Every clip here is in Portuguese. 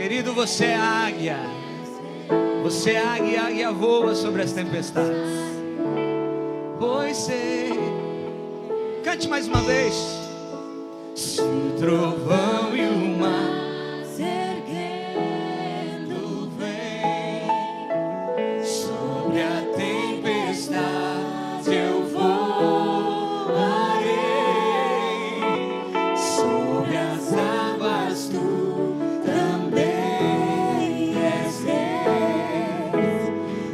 Querido, você é águia. Você é águia, águia voa sobre as tempestades. Pois sei. Cante mais uma vez. Se o trovão e o mar se erguendo vem sobre a tempestade, eu voarei. Sobre as águas tu também és Deus.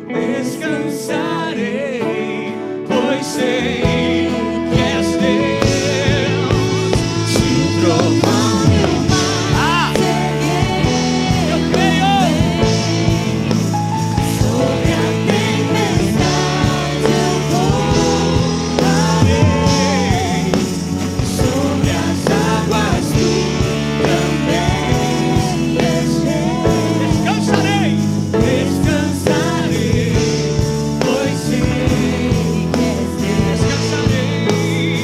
Descansarei, pois sei que és Deus. Se o trovão e o mar se erguendo eu creio. sobre a tempestade, eu voarei. Sobre as águas tu também és Deus. Descansarei, descansarei, pois sei que és Deus. Descansarei,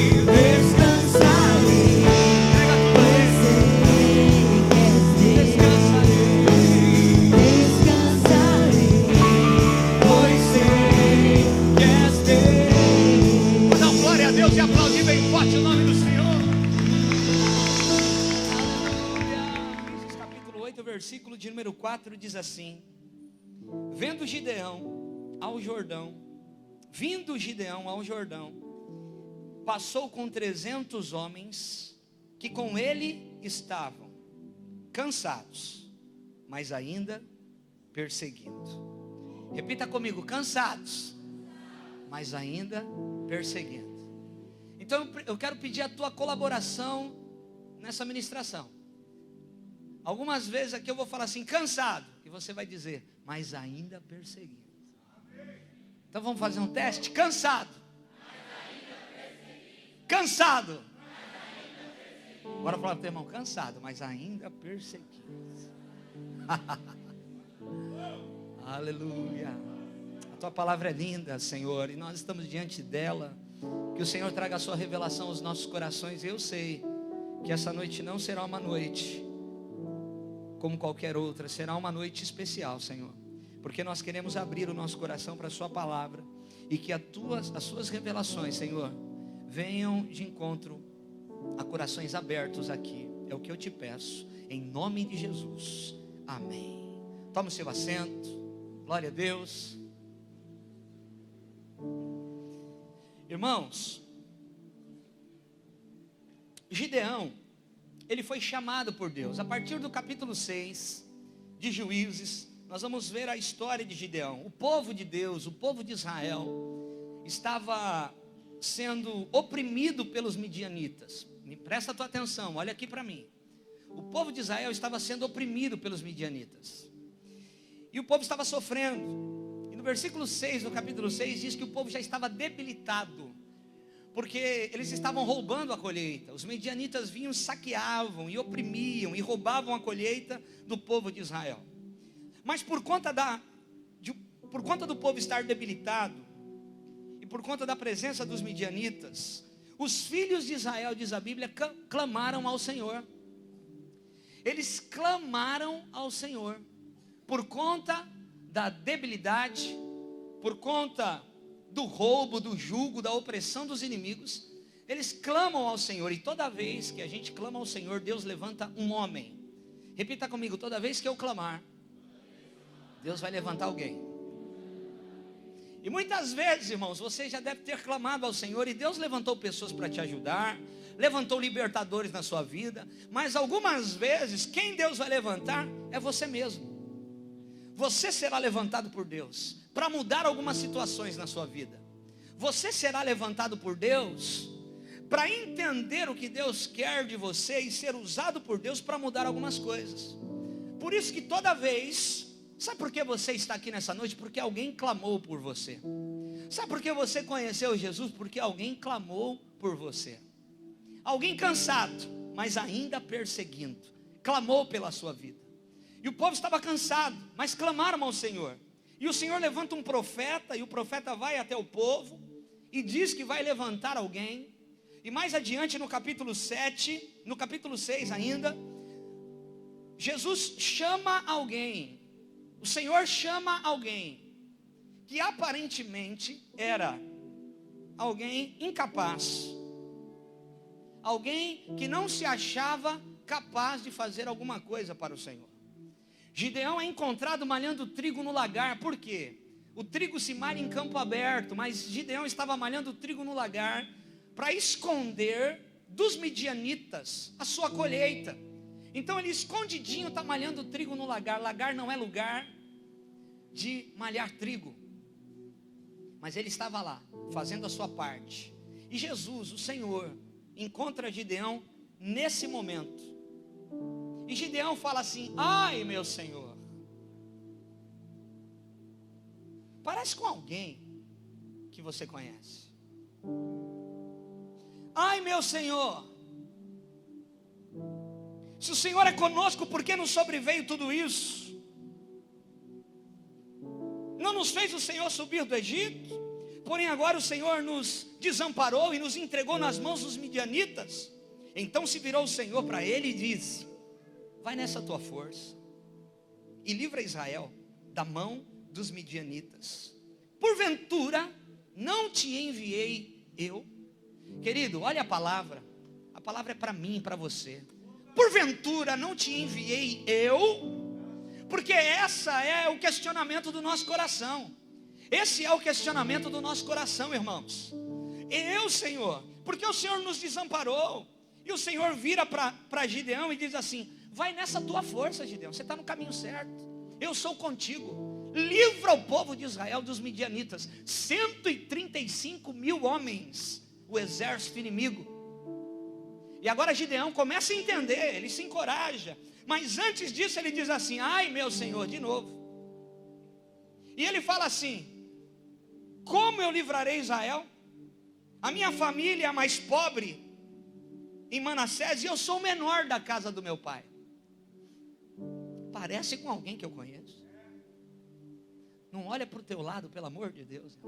descansarei, entrega Pois tudo sei que és Deus. descansarei, pois sei que és Deus. Dá glória a Deus e aplaudir bem forte o nome do Senhor. Aleluia. Capítulo 8, versículo de número 4 diz assim: Vindo Gideão ao Jordão, passou com 300 homens que com ele estavam cansados, mas ainda perseguindo. Repita comigo: cansados, mas ainda perseguindo. Então eu quero pedir a tua colaboração nessa ministração. Algumas vezes aqui eu vou falar assim, cansado, e você vai dizer, mas ainda perseguindo. Então vamos fazer um teste? Cansado, cansado. Bora falar para o teu irmão, cansado, mas ainda perseguindo. Aleluia. A tua palavra é linda, Senhor, e nós estamos diante dela. Que o Senhor traga a sua revelação aos nossos corações. Eu sei que essa noite não será uma noite como qualquer outra, será uma noite especial, Senhor, porque nós queremos abrir o nosso coração para a sua palavra, e que as suas revelações, Senhor, venham de encontro a corações abertos aqui. É o que eu te peço, em nome de Jesus, amém. Toma o seu assento, glória a Deus. Irmãos, Gideão, ele foi chamado por Deus. A partir do capítulo 6 de Juízes, nós vamos ver a história de Gideão. O povo de Deus, o povo de Israel, estava sendo oprimido pelos midianitas. Presta a tua atenção, olha aqui para mim. O povo de Israel estava sendo oprimido pelos midianitas. E o povo estava sofrendo. E no versículo 6, no capítulo 6, diz que o povo já estava debilitado, porque eles estavam roubando a colheita. Os midianitas vinham, saqueavam e oprimiam e roubavam a colheita do povo de Israel. Mas por conta do povo estar debilitado, e por conta da presença dos midianitas, os filhos de Israel, diz a Bíblia, clamaram ao Senhor. Eles clamaram ao Senhor, por conta da debilidade, por conta do roubo, do jugo, da opressão dos inimigos. Eles clamam ao Senhor, e toda vez que a gente clama ao Senhor, Deus levanta um homem. Repita comigo: toda vez que eu clamar, Deus vai levantar alguém. E muitas vezes, irmãos, você já deve ter clamado ao Senhor, e Deus levantou pessoas para te ajudar, levantou libertadores na sua vida. Mas algumas vezes, quem Deus vai levantar é você mesmo. Você será levantado por Deus para mudar algumas situações na sua vida. Você será levantado por Deus para entender o que Deus quer de você e ser usado por Deus para mudar algumas coisas. Por isso que toda vez, sabe por que você está aqui nessa noite? Porque alguém clamou por você. Sabe por que você conheceu Jesus? Porque alguém clamou por você. Alguém cansado, mas ainda perseguindo, clamou pela sua vida. E o povo estava cansado, mas clamaram ao Senhor. E o Senhor levanta um profeta, e o profeta vai até o povo e diz que vai levantar alguém. E mais adiante no capítulo 7, no capítulo 6 ainda, Jesus chama alguém, o Senhor chama alguém que aparentemente era alguém incapaz, alguém que não se achava capaz de fazer alguma coisa para o Senhor. Gideão é encontrado malhando trigo no lagar. Por quê? O trigo se malha em campo aberto, mas Gideão estava malhando trigo no lagar para esconder dos midianitas a sua colheita. Então ele escondidinho está malhando trigo no lagar. Lagar não é lugar de malhar trigo, mas ele estava lá fazendo a sua parte. E Jesus, o Senhor, encontra Gideão nesse momento. E Gideão fala assim: ai, meu Senhor. Parece com alguém que você conhece. Ai, meu Senhor. Se o Senhor é conosco, por que nos sobreveio tudo isso? Não nos fez o Senhor subir do Egito? Porém agora o Senhor nos desamparou e nos entregou nas mãos dos midianitas. Então se virou o Senhor para ele e disse: vai nessa tua força e livra Israel da mão dos midianitas. Porventura não te enviei eu? Querido, olha a palavra é para mim e para você. Porventura não te enviei eu? Porque essa é o questionamento do nosso coração. Esse é o questionamento do nosso coração, irmãos. Eu, Senhor, porque o Senhor nos desamparou? E o Senhor vira para Gideão e diz assim: vai nessa tua força, Gideão, você está no caminho certo, eu sou contigo, livra o povo de Israel dos midianitas. 135 mil homens, o exército inimigo. E agora Gideão começa a entender, ele se encoraja, mas antes disso ele diz assim: ai, meu Senhor, de novo. E ele fala assim: como eu livrarei Israel? A minha família é a mais pobre em Manassés e eu sou o menor da casa do meu pai. Parece com alguém que eu conheço. Não olha para o teu lado, pelo amor de Deus.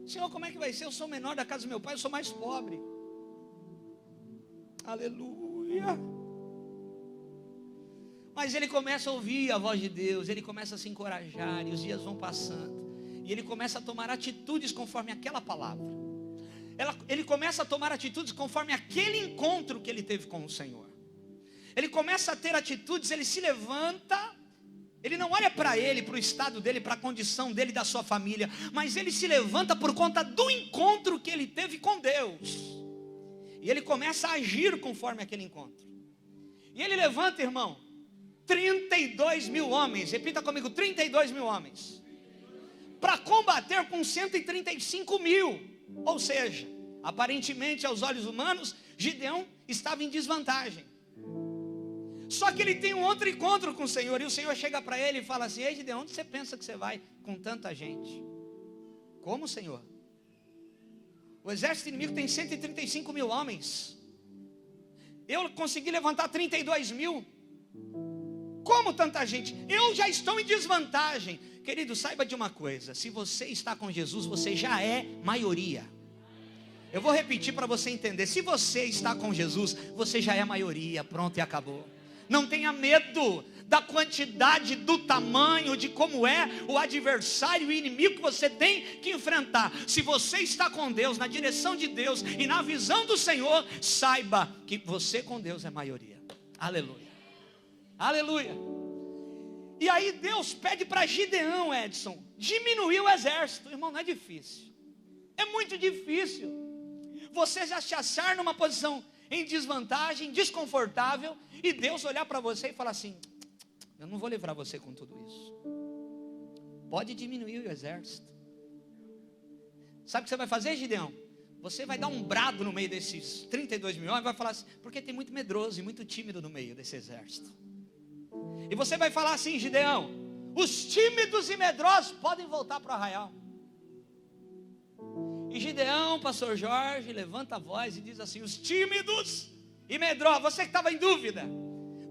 Senhor, como é que vai ser? Eu sou o menor da casa do meu pai, eu sou mais pobre. Aleluia. Mas ele começa a ouvir a voz de Deus, ele começa a se encorajar, e os dias vão passando, e ele começa a tomar atitudes conforme aquela palavra. Ele começa a tomar atitudes conforme aquele encontro que ele teve com o Senhor. Ele começa a ter atitudes, ele se levanta, ele não olha para ele, para o estado dele, para a condição dele, da sua família, mas ele se levanta por conta do encontro que ele teve com Deus. E ele começa a agir conforme aquele encontro. E ele levanta, irmão, 32 mil homens, repita comigo, 32 mil homens, para combater com 135 mil. Ou seja, aparentemente aos olhos humanos, Gideão estava em desvantagem. Só que ele tem um outro encontro com o Senhor, e o Senhor chega para ele e fala assim: ei, Gideão, onde você pensa que você vai com tanta gente? Como, Senhor? O exército inimigo tem 135 mil homens, eu consegui levantar 32 mil. Como tanta gente? Eu já estou em desvantagem. Querido, saiba de uma coisa: se você está com Jesus, você já é maioria. Eu vou repetir para você entender: se você está com Jesus, você já é maioria. Pronto, e acabou. Não tenha medo da quantidade, do tamanho, de como é o adversário, o inimigo que você tem que enfrentar. Se você está com Deus, na direção de Deus e na visão do Senhor, saiba que você com Deus é maioria. Aleluia. Aleluia. E aí Deus pede para Gideão, Edson, diminuir o exército. Irmão, não é difícil. É muito difícil você já se achar numa posição em desvantagem, desconfortável, e Deus olhar para você e falar assim: eu não vou livrar você com tudo isso. Pode diminuir o exército. Sabe o que você vai fazer, Gideão? Você vai dar um brado no meio desses 32 mil homens, vai falar assim, porque tem muito medroso e muito tímido no meio desse exército. E você vai falar assim: Gideão, os tímidos e medrosos podem voltar para o arraial. E Gideão, pastor Jorge, levanta a voz e diz assim: os tímidos e medrosos, você que estava em dúvida,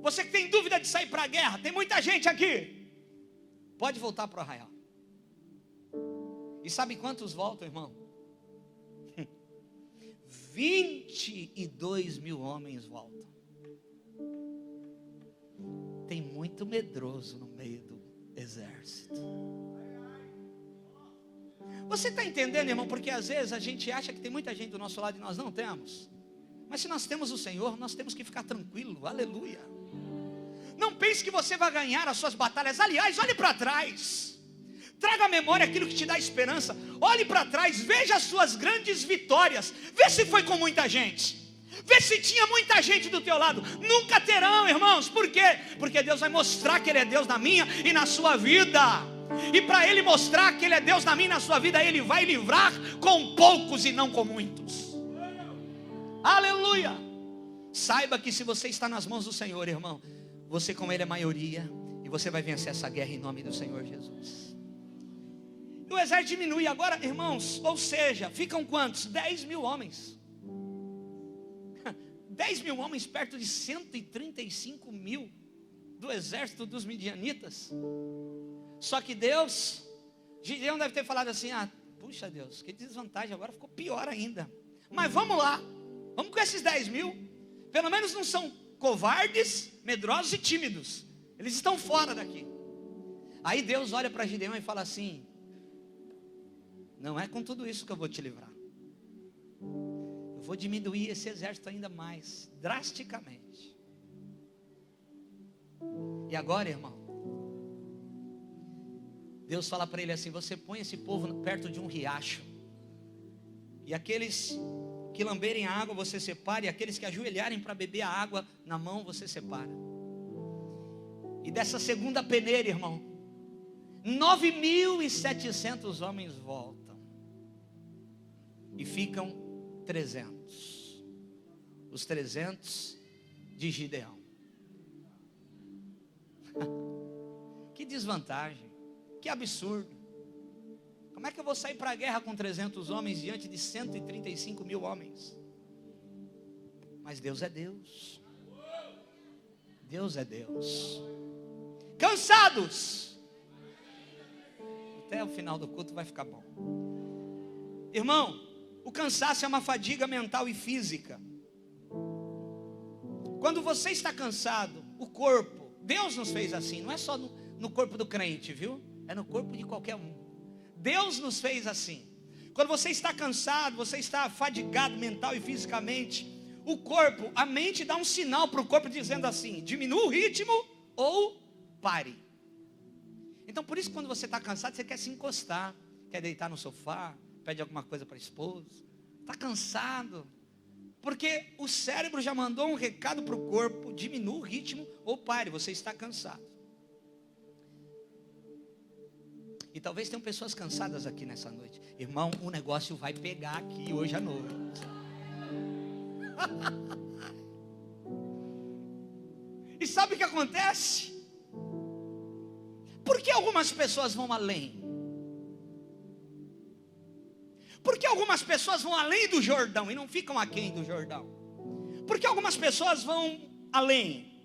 você que tem dúvida de sair para a guerra, tem muita gente aqui, pode voltar para o arraial. E sabe quantos voltam, irmão? 22 mil homens voltam. Tem muito medroso no meio do exército. Você está entendendo, irmão? Porque às vezes a gente acha que tem muita gente do nosso lado e nós não temos. Mas se nós temos o Senhor, nós temos que ficar tranquilo. Aleluia. Não pense que você vai ganhar as suas batalhas. Aliás, olhe para trás. Traga à memória aquilo que te dá esperança. Olhe para trás, veja as suas grandes vitórias. Vê se foi com muita gente. Vê se tinha muita gente do teu lado. Nunca terão, irmãos. Por quê? Porque Deus vai mostrar que Ele é Deus na minha e na sua vida. E para Ele mostrar que Ele é Deus na minha e na sua vida, Ele vai livrar com poucos e não com muitos. Aleluia. Saiba que se você está nas mãos do Senhor, irmão, você com Ele é maioria. E você vai vencer essa guerra em nome do Senhor Jesus. E o exército diminui agora, irmãos. Ou seja, ficam quantos? 10 mil homens. 10 mil homens perto de 135 mil do exército dos midianitas. Só que Gideão deve ter falado assim: puxa Deus, que desvantagem, agora ficou pior ainda. Mas vamos lá, vamos com esses 10 mil. Pelo menos não são covardes, medrosos e tímidos. Eles estão fora daqui. Aí Deus olha para Gideão e fala assim: não é com tudo isso que eu vou te livrar. Eu vou diminuir esse exército ainda mais, drasticamente. E agora, irmão, Deus fala para ele assim: você põe esse povo perto de um riacho, e aqueles que lamberem a água você separa, e aqueles que ajoelharem para beber a água na mão você separa. E dessa segunda peneira, irmão, 9.700 homens voltam, e ficam 300. Os 300 de Gideão. Que desvantagem. Que absurdo. Como é que eu vou sair para a guerra com 300 homens diante de 135 mil homens? Mas Deus é Deus. Deus é Deus. Cansados. Até o final do culto vai ficar bom. Irmão, o cansaço é uma fadiga mental e física. Quando você está cansado, o corpo, Deus nos fez assim. Não é só no corpo do crente, viu? É no corpo de qualquer um. Deus nos fez assim. Quando você está cansado, você está fadigado mental e fisicamente, o corpo, a mente dá um sinal para o corpo dizendo assim: diminua o ritmo ou pare. Então por isso que quando você está cansado, você quer se encostar, quer deitar no sofá, pede alguma coisa para a esposa. Está cansado, porque o cérebro já mandou um recado para o corpo: diminua o ritmo ou pare, você está cansado. E talvez tenham pessoas cansadas aqui nessa noite. Irmão, o negócio vai pegar aqui hoje à noite. E sabe o que acontece? Por que algumas pessoas vão além? Por que algumas pessoas vão além do Jordão e não ficam aquém do Jordão? Por que algumas pessoas vão além?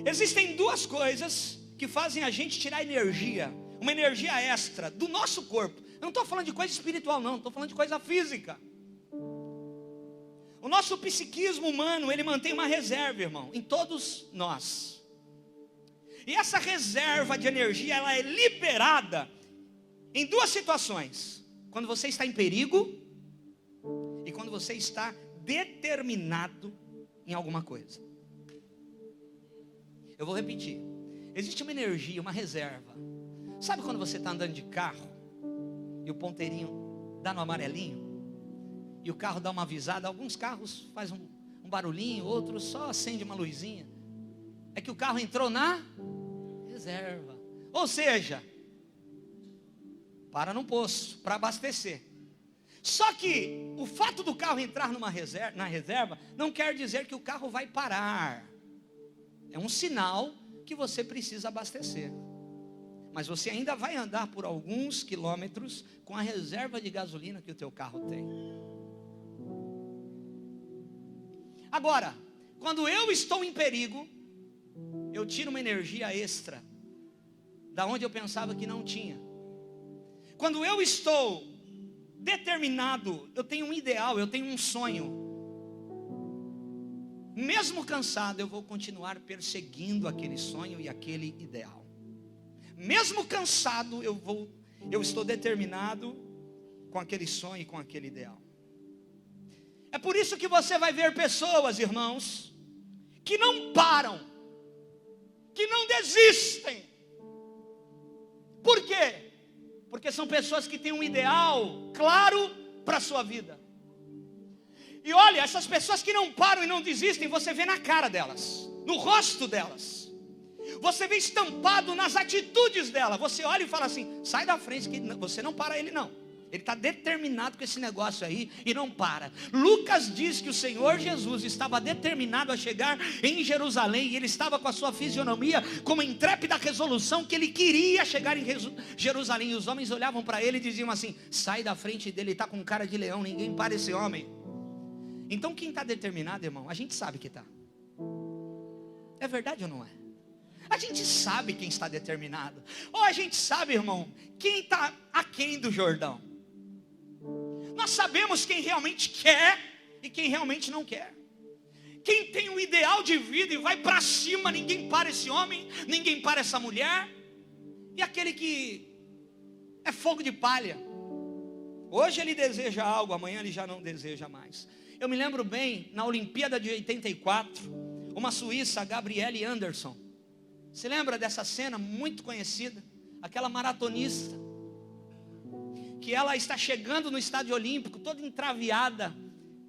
Existem duas coisas que fazem a gente tirar energia, uma energia extra do nosso corpo. Eu não estou falando de coisa espiritual não, estou falando de coisa física. O nosso psiquismo humano, ele mantém uma reserva, irmão, em todos nós. E essa reserva de energia, ela é liberada em duas situações: quando você está em perigo e quando você está determinado em alguma coisa. Eu vou repetir. Existe uma energia, uma reserva. Sabe quando você está andando de carro e o ponteirinho dá no amarelinho e o carro dá uma avisada? Alguns carros fazem um barulhinho, outros só acende uma luzinha. É que o carro entrou na reserva. Ou seja, para num poço para abastecer. Só que o fato do carro entrar na reserva não quer dizer que o carro vai parar. É um sinal que você precisa abastecer. Mas você ainda vai andar por alguns quilômetros com a reserva de gasolina que o teu carro tem. Agora, quando eu estou em perigo, eu tiro uma energia extra da onde eu pensava que não tinha. Quando eu estou determinado, eu tenho um ideal, eu tenho um sonho. mesmo cansado, eu vou continuar perseguindo aquele sonho e aquele ideal. Mesmo cansado, eu estou determinado com aquele sonho e com aquele ideal. É por isso que você vai ver pessoas, irmãos, que não param, que não desistem. Por quê? Porque são pessoas que têm um ideal claro para a sua vida. E olha, essas pessoas que não param e não desistem, você vê na cara delas, no rosto delas. Você vê estampado nas atitudes dela. Você olha e fala assim: sai da frente, que você não para ele não. Ele está determinado com esse negócio aí e não para. Lucas diz que o Senhor Jesus estava determinado a chegar em Jerusalém. E ele estava com a sua fisionomia com uma intrépida resolução que ele queria chegar em Jerusalém. E os homens olhavam para ele e diziam assim: sai da frente dele, ele está com cara de leão, ninguém para esse homem. Então quem está determinado, irmão, a gente sabe que está. É verdade ou não é? A gente sabe quem está determinado. Ou a gente sabe, irmão, quem está aquém do Jordão. Nós sabemos quem realmente quer e quem realmente não quer. Quem tem um ideal de vida e vai para cima, ninguém para esse homem, ninguém para essa mulher. E aquele que é fogo de palha. Hoje ele deseja algo, amanhã ele já não deseja mais. Eu me lembro bem, na Olimpíada de 84, uma suíça, Gabriele Anderson. Se lembra dessa cena muito conhecida? Aquela maratonista, que ela está chegando no estádio olímpico, toda entraviada,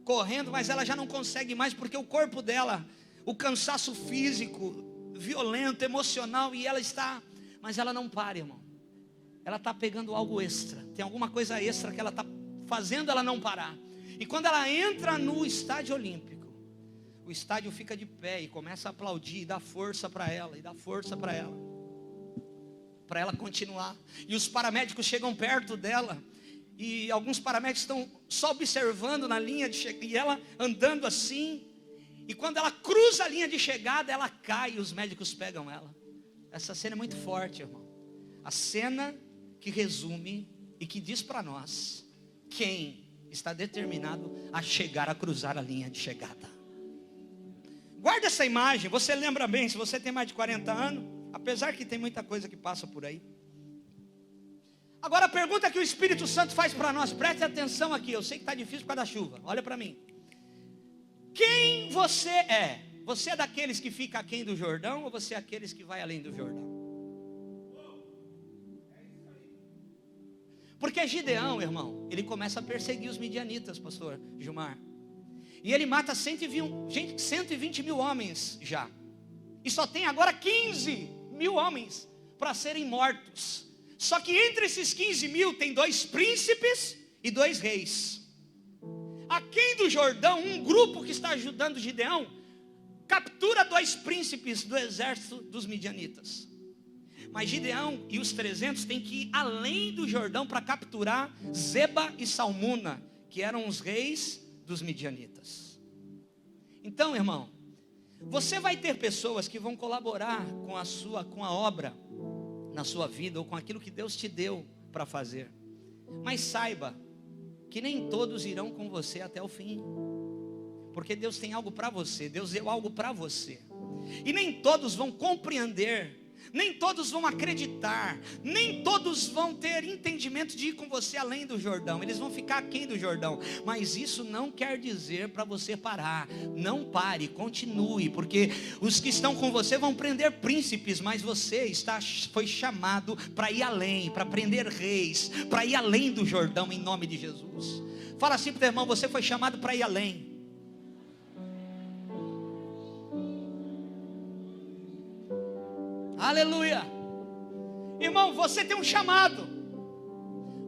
correndo, mas ela já não consegue mais, porque o corpo dela, o cansaço físico, violento, emocional, e ela está, mas ela não para, irmão. Ela está pegando algo extra, tem alguma coisa extra que ela está fazendo ela não parar. E quando ela entra no estádio olímpico, o estádio fica de pé e começa a aplaudir, e dá força para ela, e dá força para ela continuar. E os paramédicos chegam perto dela, e alguns paramédicos estão só observando na linha de chegada, e ela andando assim, e quando ela cruza a linha de chegada, ela cai, e os médicos pegam ela. Essa cena é muito forte, irmão. A cena que resume e que diz para nós quem está determinado a chegar, a cruzar a linha de chegada. Guarda essa imagem, você lembra bem, se você tem mais de 40 anos, apesar que tem muita coisa que passa por aí. Agora a pergunta que o Espírito Santo faz para nós, preste atenção aqui, eu sei que está difícil por causa da chuva, olha para mim. Quem você é? Você é daqueles que fica aquém do Jordão, ou você é aqueles que vai além do Jordão? Porque Gideão, irmão, ele começa a perseguir os midianitas, pastor Gilmar. E ele mata 120 mil homens já. E só tem agora 15 mil homens para serem mortos. Só que entre esses 15 mil tem 2 príncipes e 2 reis. Aquém do Jordão, um grupo que está ajudando Gideão, captura 2 príncipes do exército dos midianitas. Mas Gideão e os 300 têm que ir além do Jordão para capturar Zeba e Salmuna, que eram os reis dos midianitas. Então, irmão, você vai ter pessoas que vão colaborar com a obra na sua vida, ou com aquilo que Deus te deu para fazer. Mas saiba que nem todos irão com você até o fim. Porque Deus tem algo para você, Deus deu algo para você. E nem todos vão compreender, nem todos vão acreditar, nem todos vão ter entendimento de ir com você além do Jordão. Eles vão ficar aquém do Jordão. Mas isso não quer dizer para você parar. Não pare, continue. Porque os que estão com você vão prender príncipes, mas você foi chamado para ir além, para prender reis, para ir além do Jordão, em nome de Jesus. Fala assim para o teu irmão: você foi chamado para ir além. Aleluia. Irmão, você tem um chamado.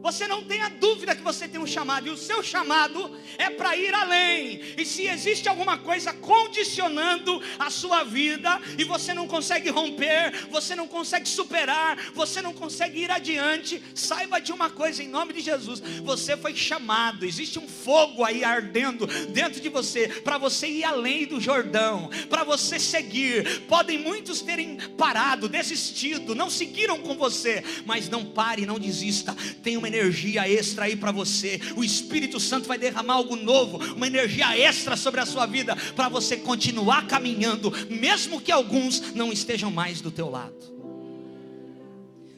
Você não tenha dúvida que você tem um chamado. E o seu chamado é para ir além. E se existe alguma coisa condicionando a sua vida, e você não consegue romper, você não consegue superar, você não consegue ir adiante, saiba de uma coisa, em nome de Jesus: você foi chamado. Existe um fogo aí ardendo dentro de você, para você ir além do Jordão, para você seguir. Podem muitos terem parado, desistido, não seguiram com você, mas não pare, não desista. Tem uma energia extra aí para você. O Espírito Santo vai derramar algo novo, uma energia extra sobre a sua vida, para você continuar caminhando, mesmo que alguns não estejam mais do teu lado.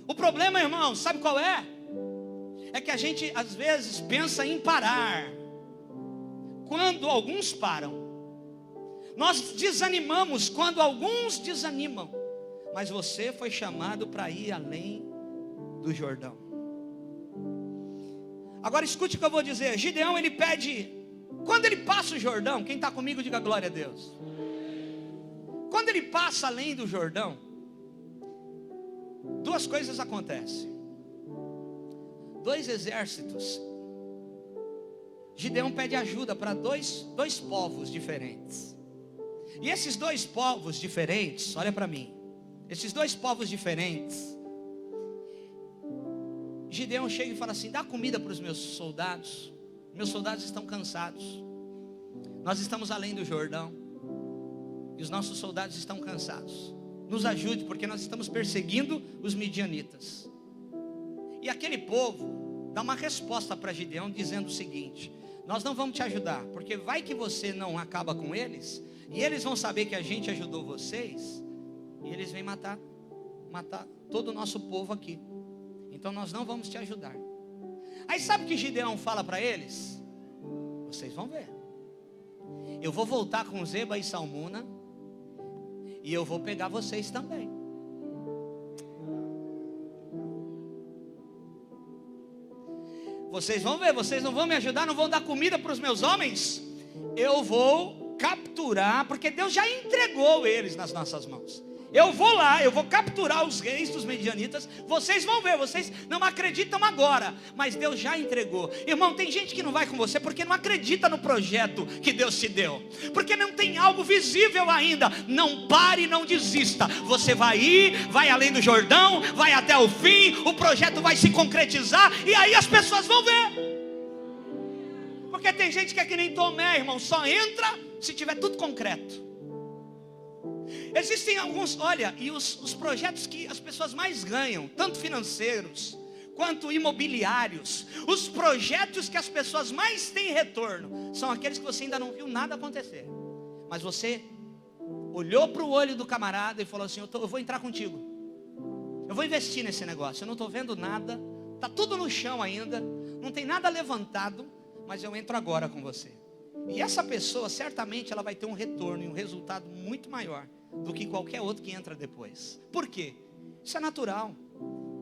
O problema, irmão, sabe qual é? É que a gente às vezes pensa em parar quando alguns param. Nós desanimamos quando alguns desanimam. Mas você foi chamado para ir além do Jordão. Agora escute o que eu vou dizer. Gideão, ele pede, quando ele passa o Jordão, quem está comigo diga glória a Deus. Quando ele passa além do Jordão, duas coisas acontecem. Dois exércitos. Gideão pede ajuda para dois povos diferentes. E esses dois povos diferentes, olha para mim. Esses dois povos diferentes, Gideão chega e fala assim: dá comida para os meus soldados. Meus soldados estão cansados. Nós estamos além do Jordão e os nossos soldados estão cansados. Nos ajude, porque nós estamos perseguindo os midianitas. E aquele povo dá uma resposta para Gideão dizendo o seguinte: nós não vamos te ajudar, porque vai que você não acaba com eles, e eles vão saber que a gente ajudou vocês, e eles vêm matar todo o nosso povo aqui. Então nós não vamos te ajudar. Aí sabe o que Gideão fala para eles? Vocês vão ver. Eu vou voltar com Zeba e Salmuna, e eu vou pegar vocês também. Vocês vão ver, vocês não vão me ajudar, não vão dar comida para os meus homens. Eu vou capturar, porque Deus já entregou eles nas nossas mãos. Eu vou lá, eu vou capturar os reis dos medianitas. Vocês vão ver, vocês não acreditam agora, mas Deus já entregou. Irmão, tem gente que não vai com você porque não acredita no projeto que Deus te deu, porque não tem algo visível ainda. Não pare, não desista. Você vai ir, vai além do Jordão, vai até o fim. O projeto vai se concretizar, e aí as pessoas vão ver. Porque tem gente que é que nem Tomé, irmão, só entra se tiver tudo concreto. Existem alguns, olha, e os projetos que as pessoas mais ganham, tanto financeiros quanto imobiliários, os projetos que as pessoas mais têm retorno, são aqueles que você ainda não viu nada acontecer, mas você olhou para o olho do camarada e falou assim: eu vou entrar contigo, eu vou investir nesse negócio, eu não estou vendo nada, está tudo no chão ainda, não tem nada levantado, mas eu entro agora com você. E essa pessoa, certamente, ela vai ter um retorno e um resultado muito maior do que qualquer outro que entra depois. Por quê? Isso é natural.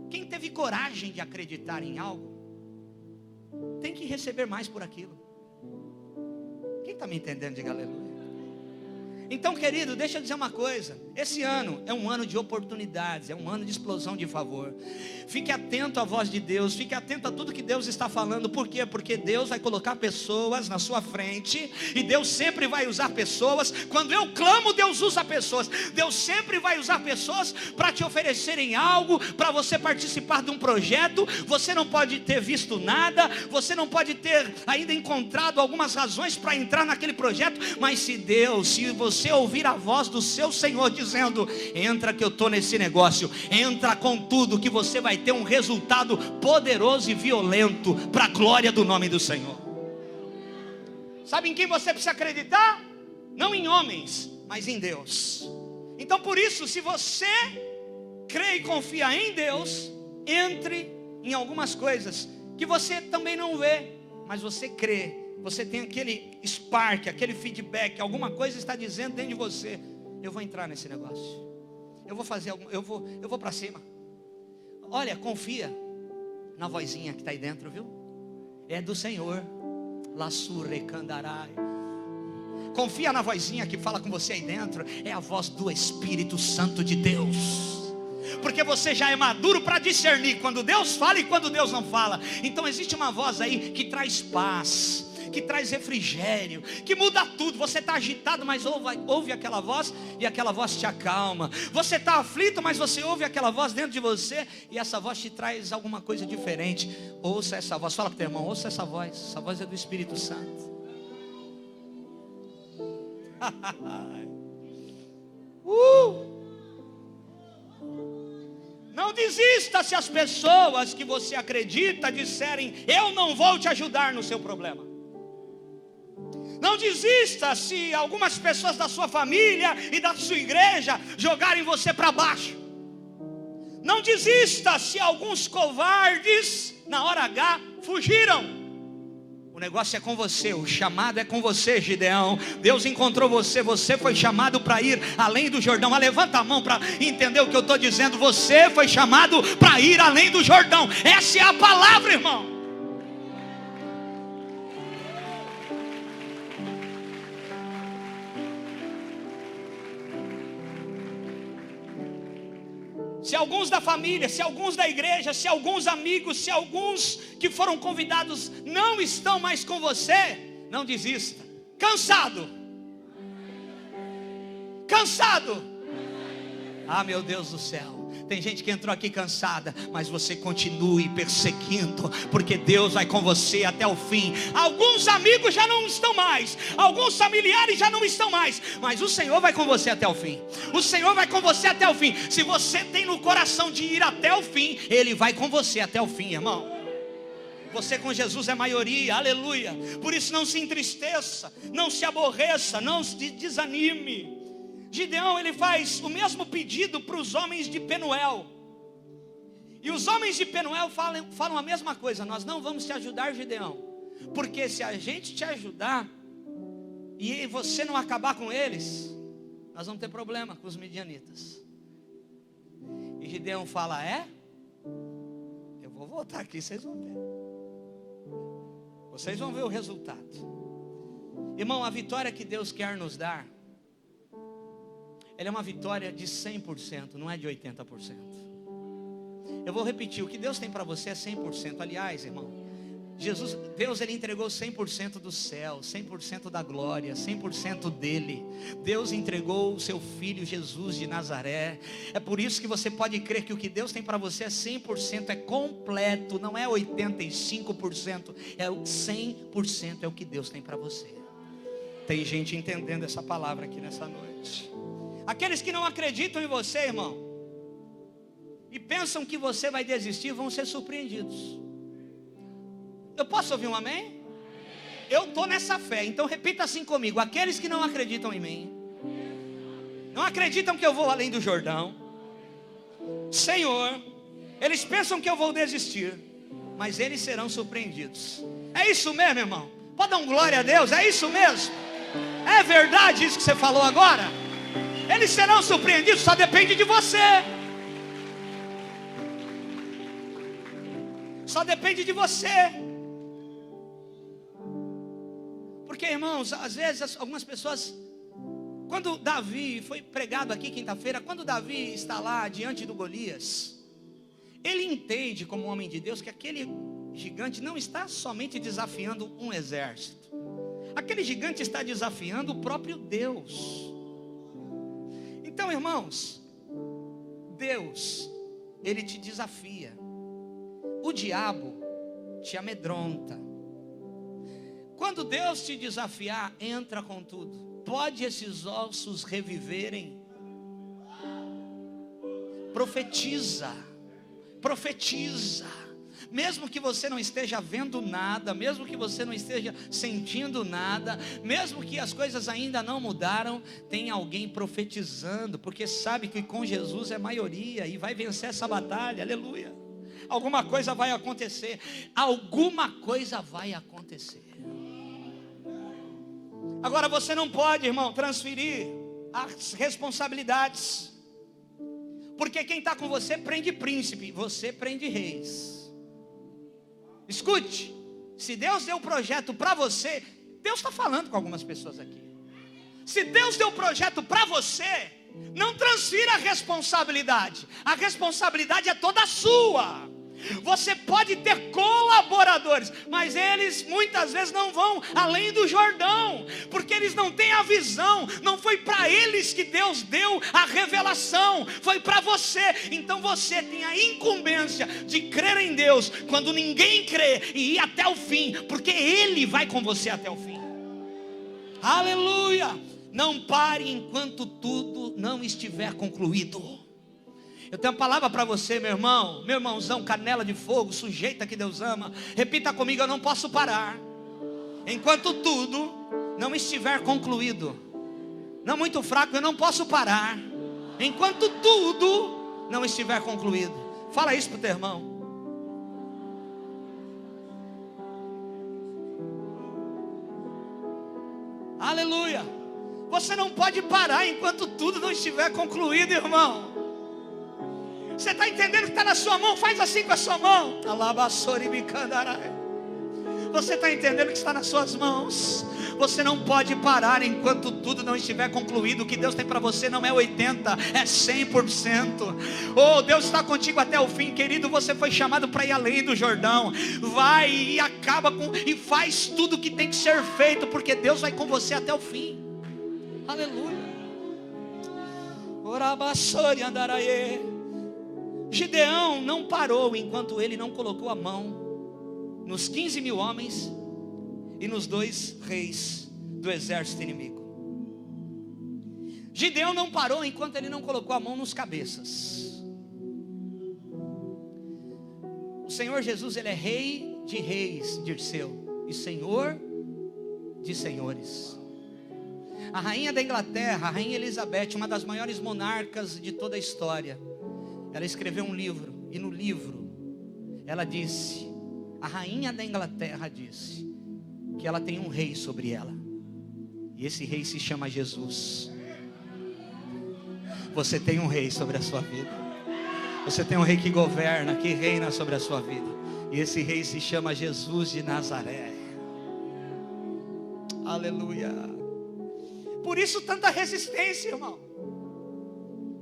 Quem teve coragem de acreditar em algo, tem que receber mais por aquilo. Quem está me entendendo? Diga aleluia. Então, querido, deixa eu dizer uma coisa. Esse ano é um ano de oportunidades, é um ano de explosão de favor. Fique atento à voz de Deus, fique atento a tudo que Deus está falando. Por quê? Porque Deus vai colocar pessoas na sua frente, e Deus sempre vai usar pessoas. Quando eu clamo, Deus usa pessoas. Deus sempre vai usar pessoas para te oferecerem algo, para você participar de um projeto. Você não pode ter visto nada, você não pode ter ainda encontrado algumas razões para entrar naquele projeto, mas se você ouvir a voz do seu Senhor dizendo: entra que eu estou nesse negócio, entra com tudo, que você vai ter um resultado poderoso e violento para a glória do nome do Senhor. Sabe em quem você precisa acreditar? Não em homens, mas em Deus. Então por isso, se você crê e confia em Deus, entre em algumas coisas que você também não vê, mas você crê. Você tem aquele spark, aquele feedback, alguma coisa está dizendo dentro de você: eu vou entrar nesse negócio, eu vou fazer algum, eu vou para cima. Olha, confia na vozinha que está aí dentro, viu? É do Senhor. Confia na vozinha que fala com você aí dentro. É a voz do Espírito Santo de Deus. Porque você já é maduro para discernir quando Deus fala e quando Deus não fala. Então existe uma voz aí que traz paz, que traz refrigério, que muda tudo. Você está agitado, mas ouve aquela voz, e aquela voz te acalma. Você está aflito, mas você ouve aquela voz dentro de você, e essa voz te traz alguma coisa diferente. Ouça essa voz. Fala para o teu irmão: ouça essa voz é do Espírito Santo. Não desista se as pessoas que você acredita disserem: eu não vou te ajudar no seu problema. Não desista se algumas pessoas da sua família e da sua igreja jogarem você para baixo. Não desista se alguns covardes na hora H fugiram. O negócio é com você, o chamado é com você, Gideão. Deus encontrou você, você foi chamado para ir além do Jordão. Levanta a mão para entender o que eu estou dizendo. Você foi chamado para ir além do Jordão. Essa é a palavra, irmão. Se alguns da família, se alguns da igreja, se alguns amigos, se alguns que foram convidados não estão mais com você, não desista. Cansado? Ah, meu Deus do céu. Tem gente que entrou aqui cansada, mas você continue perseguindo, porque Deus vai com você até o fim. Alguns amigos já não estão mais, alguns familiares já não estão mais, mas o Senhor vai com você até o fim. O Senhor vai com você até o fim. Se você tem no coração de ir até o fim, Ele vai com você até o fim, irmão. Você com Jesus é maioria, aleluia. Por isso não se entristeça, não se aborreça, não se desanime. Gideão, ele faz o mesmo pedido para os homens de Penuel. E os homens de Penuel falam a mesma coisa: nós não vamos te ajudar, Gideão, porque se a gente te ajudar e você não acabar com eles, nós vamos ter problema com os midianitas. E Gideão fala: eu vou voltar aqui, vocês vão ver. Vocês vão ver o resultado. Irmão, a vitória que Deus quer nos dar, ela é uma vitória de 100%, não é de 80%. Eu vou repetir: o que Deus tem para você é 100%. Aliás, irmão, Deus ele entregou 100% do céu, 100% da glória, 100% dele. Deus entregou o seu Filho Jesus de Nazaré. É por isso que você pode crer que o que Deus tem para você é 100%, é completo, não é 85%, é 100% é o que Deus tem para você. Tem gente entendendo essa palavra aqui nessa noite. Aqueles que não acreditam em você, irmão, e pensam que você vai desistir, vão ser surpreendidos. Eu posso ouvir um amém? Eu estou nessa fé, então repita assim comigo: aqueles que não acreditam em mim, não acreditam que eu vou além do Jordão, Senhor, eles pensam que eu vou desistir, mas eles serão surpreendidos. É isso mesmo, irmão? Pode dar um glória a Deus? É isso mesmo? É verdade isso que você falou agora? Eles serão surpreendidos, só depende de você. Só depende de você. Porque, irmãos, às vezes algumas pessoas, quando Davi, foi pregado aqui quinta-feira, quando Davi está lá diante do Golias, ele entende como homem de Deus que aquele gigante não está somente desafiando um exército. Aquele gigante está desafiando o próprio Deus. Então, irmãos, Deus, Ele te desafia. O diabo te amedronta. Quando Deus te desafiar, entra com tudo. Pode esses ossos reviverem? Profetiza. Profetiza. Mesmo que você não esteja vendo nada, mesmo que você não esteja sentindo nada, mesmo que as coisas ainda não mudaram, tem alguém profetizando, porque sabe que com Jesus é maioria e vai vencer essa batalha, aleluia. Alguma coisa vai acontecer, alguma coisa vai acontecer. Agora você não pode, irmão, transferir as responsabilidades, porque quem está com você prende príncipe, você prende reis. Escute, se Deus deu o projeto para você, Deus está falando com algumas pessoas aqui. Se Deus deu o projeto para você, não transfira a responsabilidade é toda sua. Você pode ter colaboradores, mas eles muitas vezes não vão além do Jordão, porque eles não têm a visão. Não foi para eles que Deus deu a revelação, foi para você. Então você tem a incumbência de crer em Deus quando ninguém crê e ir até o fim, porque Ele vai com você até o fim. Aleluia! Não pare enquanto tudo não estiver concluído. Eu tenho uma palavra para você, meu irmão, meu irmãozão, canela de fogo, sujeita que Deus ama. Repita comigo: eu não posso parar enquanto tudo não estiver concluído. Não, muito fraco, eu não posso parar enquanto tudo não estiver concluído. Fala isso para o teu irmão. Aleluia. Você não pode parar enquanto tudo não estiver concluído, irmão. Você está entendendo que está na sua mão? Faz assim com a sua mão. Você está entendendo que está nas suas mãos? Você não pode parar enquanto tudo não estiver concluído. O que Deus tem para você não é 80%, é 100%. Oh, Deus está contigo até o fim, querido. Você foi chamado para ir além do Jordão. Vai e acaba com, e faz tudo o que tem que ser feito, porque Deus vai com você até o fim. Aleluia. Gideão não parou enquanto ele não colocou a mão nos 15.000 homens e nos 2 reis do exército inimigo. Gideão não parou enquanto ele não colocou a mão nos cabeças. O Senhor Jesus, ele é rei de reis, Dirceu, e Senhor de senhores. A rainha da Inglaterra, a rainha Elizabeth, uma das maiores monarcas de toda a história, ela escreveu um livro, e no livro ela disse, a rainha da Inglaterra disse que ela tem um rei sobre ela, e esse rei se chama Jesus. Você tem um rei sobre a sua vida. Você tem um rei que governa, que reina sobre a sua vida, e esse rei se chama Jesus de Nazaré. Aleluia. Por isso tanta resistência, irmão.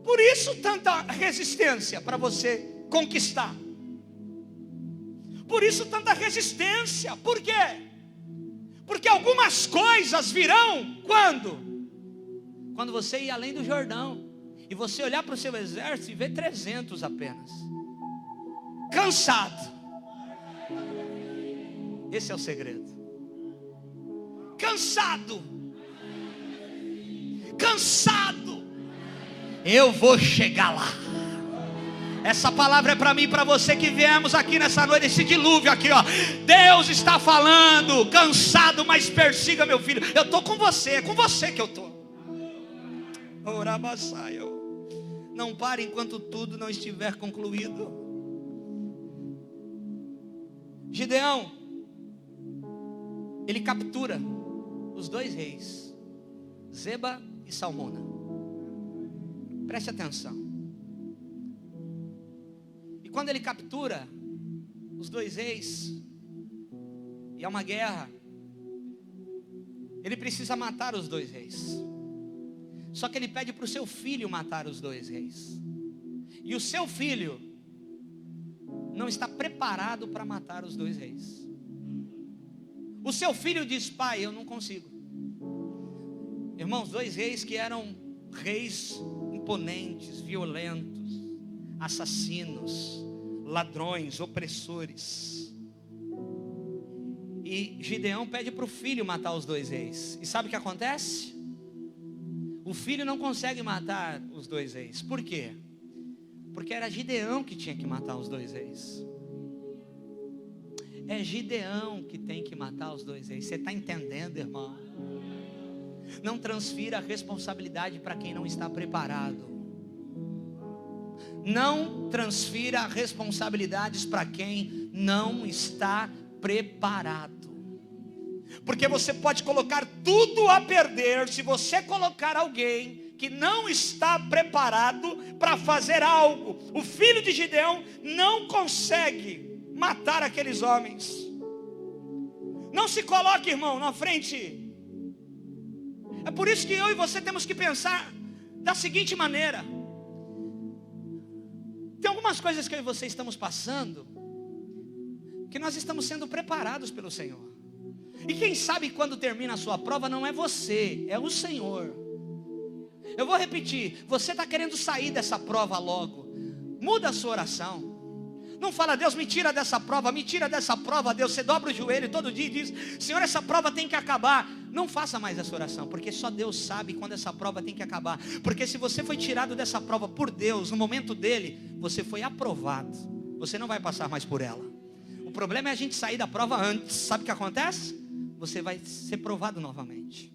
Por isso tanta resistência para você conquistar. Por isso tanta resistência. Por quê? Porque algumas coisas virão quando? Quando você ir além do Jordão e você olhar para o seu exército e ver 300 apenas. Cansado. Esse é o segredo. Cansado. Cansado. Eu vou chegar lá. Essa palavra é para mim e para você que viemos aqui nessa noite, esse dilúvio aqui, ó. Deus está falando, cansado, mas persiga, meu filho. Eu estou com você, é com você que eu estou. Não pare enquanto tudo não estiver concluído. Gideão, ele captura os 2 reis, Zeba e Salmona. Preste atenção. E quando ele captura os 2 reis, e é uma guerra, ele precisa matar os 2 reis. Só que ele pede para o seu filho matar os 2 reis. E o seu filho não está preparado para matar os 2 reis. O seu filho diz: pai, eu não consigo. Irmãos, 2 reis que eram reis imponentes, violentos, assassinos, ladrões, opressores. E Gideão pede para o filho matar os 2 reis. E sabe o que acontece? O filho não consegue matar os 2 reis. Por quê? Porque era Gideão que tinha que matar os 2 reis. É Gideão que tem que matar os 2 reis. Você está entendendo, irmão? Não transfira a responsabilidade para quem não está preparado. Não transfira responsabilidades para quem não está preparado. Porque você pode colocar tudo a perder se você colocar alguém que não está preparado para fazer algo. O filho de Gideão não consegue matar aqueles homens. Não se coloque, irmão, na frente. É por isso que eu e você temos que pensar da seguinte maneira. Tem algumas coisas que eu e você estamos passando, que nós estamos sendo preparados pelo Senhor. E quem sabe quando termina a sua prova não é você, é o Senhor. Eu vou repetir, você está querendo sair dessa prova logo. Muda a sua oração. Não fala: Deus, me tira dessa prova, Deus. Você dobra o joelho todo dia e diz: Senhor, essa prova tem que acabar. Não faça mais essa oração, porque só Deus sabe quando essa prova tem que acabar. Porque se você foi tirado dessa prova por Deus, no momento dele, você foi aprovado. Você não vai passar mais por ela. O problema é a gente sair da prova antes. Sabe o que acontece? Você vai ser provado novamente.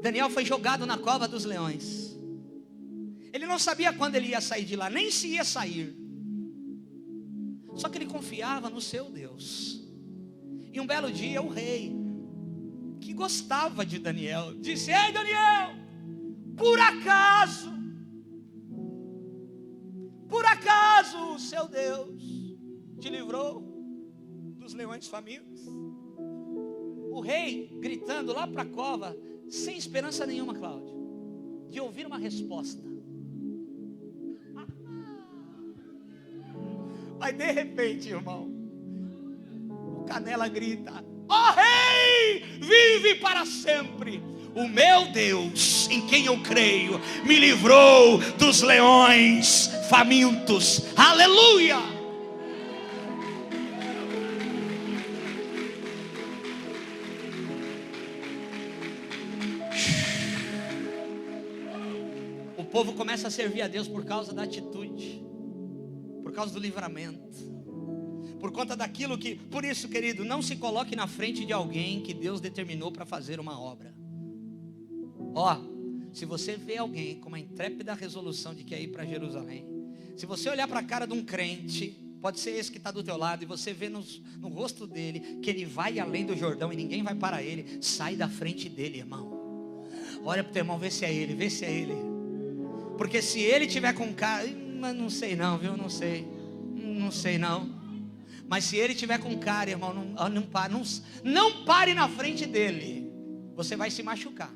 Daniel foi jogado na cova dos leões. Ele não sabia quando ele ia sair de lá, nem se ia sair. Só que ele confiava no seu Deus. E um belo dia o rei, que gostava de Daniel, disse: ei, Daniel, por acaso o seu Deus te livrou dos leões famintos? O rei gritando lá para a cova, sem esperança nenhuma, Cláudio, de ouvir uma resposta. Mas de repente, irmão, o Canela grita: ó rei, vive para sempre. O meu Deus, em quem eu creio, me livrou dos leões famintos. Aleluia! O povo começa a servir a Deus por causa da atitude, por causa do livramento, por conta daquilo que... Por isso, querido, não se coloque na frente de alguém que Deus determinou para fazer uma obra. Ó, se você vê alguém com uma intrépida resolução de que é ir para Jerusalém, se você olhar para a cara de um crente, pode ser esse que está do teu lado, e você vê no rosto dele que ele vai além do Jordão e ninguém vai para ele, sai da frente dele, irmão. Olha para o teu irmão, vê se é ele, porque se ele tiver com cara, mas não sei não, viu, não sei não, mas se ele tiver com cara, irmão, não pare na frente dele, você vai se machucar.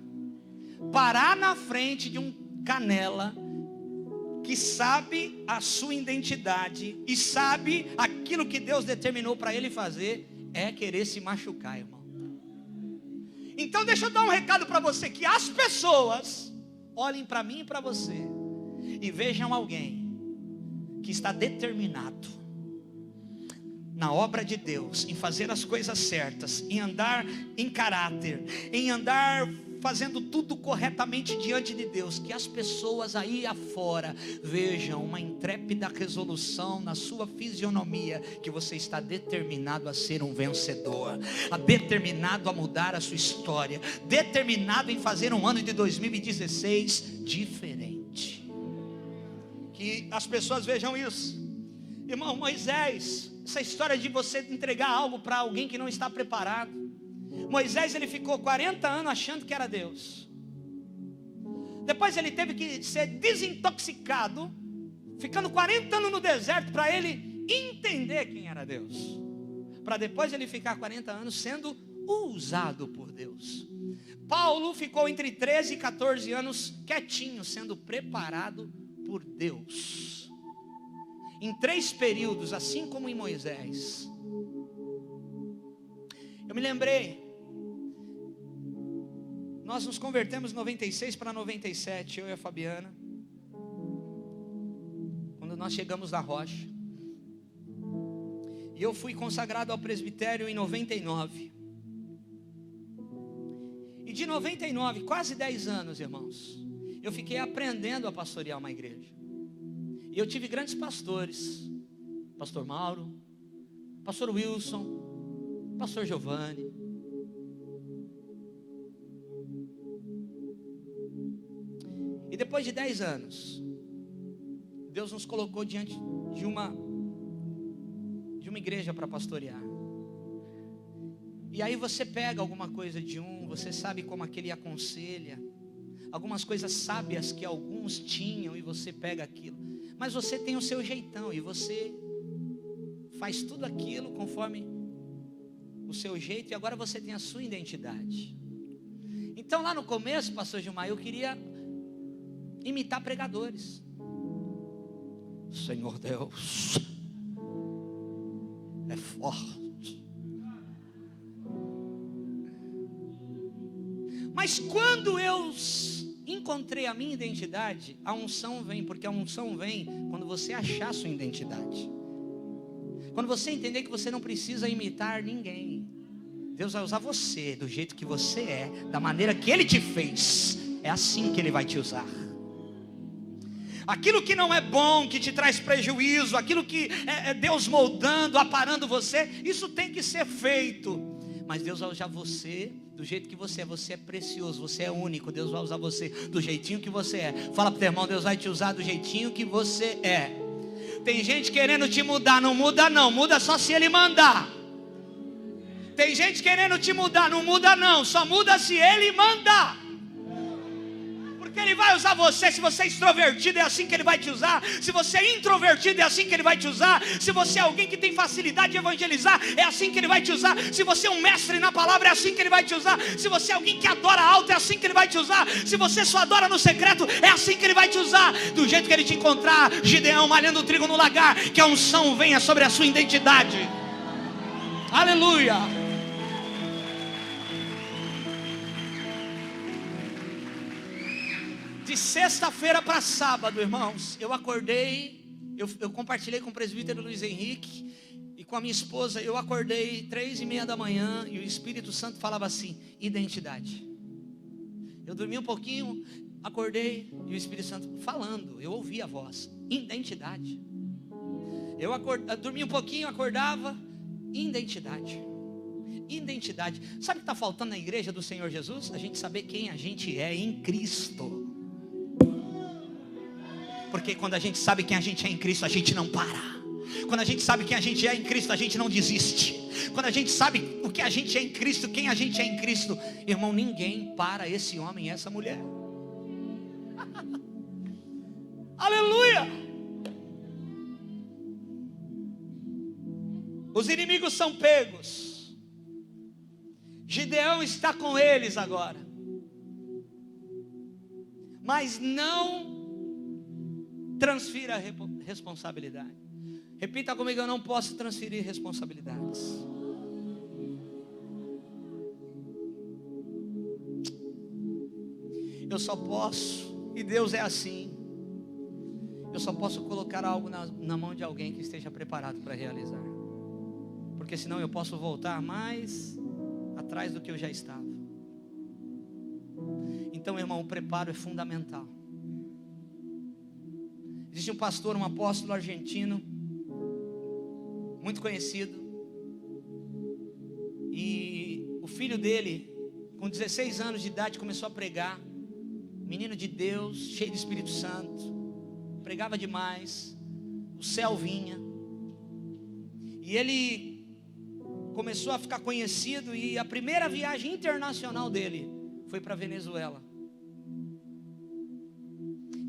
Parar na frente de um canela que sabe a sua identidade e sabe aquilo que Deus determinou para ele fazer, é querer se machucar, irmão. Então deixa eu dar um recado para você, que as pessoas olhem para mim e para você e vejam alguém que está determinado na obra de Deus, em fazer as coisas certas, em andar em caráter, em andar fazendo tudo corretamente diante de Deus, que as pessoas aí afora vejam uma intrépida resolução na sua fisionomia, que você está determinado a ser um vencedor, determinado a mudar a sua história, determinado em fazer um ano de 2016 diferente. Que as pessoas vejam isso. Irmão, Moisés, essa história de você entregar algo para alguém que não está preparado. Moisés, ele ficou 40 anos achando que era Deus. Depois ele teve que ser desintoxicado, ficando 40 anos no deserto para ele entender quem era Deus. Para depois ele ficar 40 anos sendo usado por Deus. Paulo ficou entre 13 e 14 anos quietinho, sendo preparado por Deus. Em 3 períodos, assim como em Moisés. Eu me lembrei, nós nos convertemos em 96 para 97, eu e a Fabiana, quando nós chegamos na Rocha, e eu fui consagrado ao presbitério em 99, e de 99, quase 10 anos, irmãos, eu fiquei aprendendo a pastorear uma igreja, e eu tive grandes pastores, pastor Mauro, pastor Wilson, pastor Giovanni. E depois de 10 anos, Deus nos colocou diante de uma igreja para pastorear. E aí você pega alguma coisa de você sabe como aquele aconselha, algumas coisas sábias que alguns tinham, e você pega aquilo. Mas você tem o seu jeitão, e você faz tudo aquilo conforme o seu jeito, e agora você tem a sua identidade. Então lá no começo, pastor Gilmar, eu queria imitar pregadores. Senhor Deus é forte. Mas quando eu encontrei a minha identidade, a unção vem, porque a unção vem quando você achar a sua identidade. Quando você entender que você não precisa imitar ninguém. Deus vai usar você do jeito que você é, da maneira que Ele te fez. É assim que Ele vai te usar. Aquilo que não é bom, que te traz prejuízo, aquilo que é Deus moldando, aparando você, isso tem que ser feito. Mas Deus vai usar você do jeito que você é precioso, você é único. Deus vai usar você do jeitinho que você é. Fala para o teu irmão, Deus vai te usar do jeitinho que você é. Tem gente querendo te mudar, não muda não, muda só se Ele mandar. Tem gente querendo te mudar, não muda não, só muda se Ele mandar. Porque Ele vai usar você. Se você é extrovertido, é assim que Ele vai te usar. Se você é introvertido, é assim que Ele vai te usar. Se você é alguém que tem facilidade de evangelizar, é assim que Ele vai te usar. Se você é um mestre na palavra, é assim que Ele vai te usar. Se você é alguém que adora alto, é assim que Ele vai te usar. Se você só adora no secreto, é assim que Ele vai te usar. Do jeito que Ele te encontrar, Gideão malhando trigo no lagar, que a unção venha sobre a sua identidade. Aleluia. De sexta-feira para sábado, irmãos, eu acordei, eu compartilhei com o presbítero Luiz Henrique e com a minha esposa. Eu acordei 3:30 da manhã e o Espírito Santo falava assim: identidade. Eu dormi um pouquinho, acordei e o Espírito Santo falando, eu ouvi a voz: identidade. Eu dormi um pouquinho, acordava: identidade. Identidade. Sabe o que está faltando na igreja do Senhor Jesus? A gente saber quem a gente é em Cristo. Porque quando a gente sabe quem a gente é em Cristo, a gente não para. Quando a gente sabe quem a gente é em Cristo, a gente não desiste. Quando a gente sabe o que a gente é em Cristo, quem a gente é em Cristo, irmão, ninguém para esse homem e essa mulher. Aleluia. Os inimigos são pegos. Gideão está com eles agora. Mas não transfira a responsabilidade. Repita comigo: eu não posso transferir responsabilidades. Eu só posso, e Deus é assim, eu só posso colocar algo na mão de alguém que esteja preparado para realizar. Porque senão eu posso voltar mais atrás do que eu já estava. Então, irmão, o preparo é fundamental. Existe um pastor, um apóstolo argentino, muito conhecido, e o filho dele, com 16 anos de idade, começou a pregar. Menino de Deus, cheio do Espírito Santo, pregava demais, o céu vinha, e ele começou a ficar conhecido, e a primeira viagem internacional dele foi para Venezuela.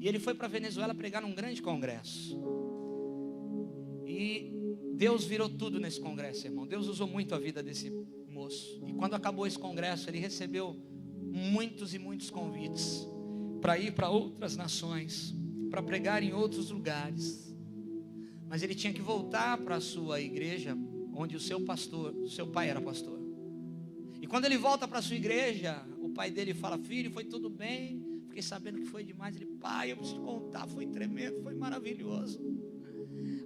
E ele foi para Venezuela pregar num grande congresso. E Deus virou tudo nesse congresso, irmão. Deus usou muito a vida desse moço. E quando acabou esse congresso, ele recebeu muitos e muitos convites para ir para outras nações, para pregar em outros lugares. Mas ele tinha que voltar para a sua igreja, onde o seu pai era pastor. E quando ele volta para a sua igreja, o pai dele fala: filho, foi tudo bem? Fiquei sabendo que foi demais. Ele: pai, eu preciso contar, foi tremendo, foi maravilhoso.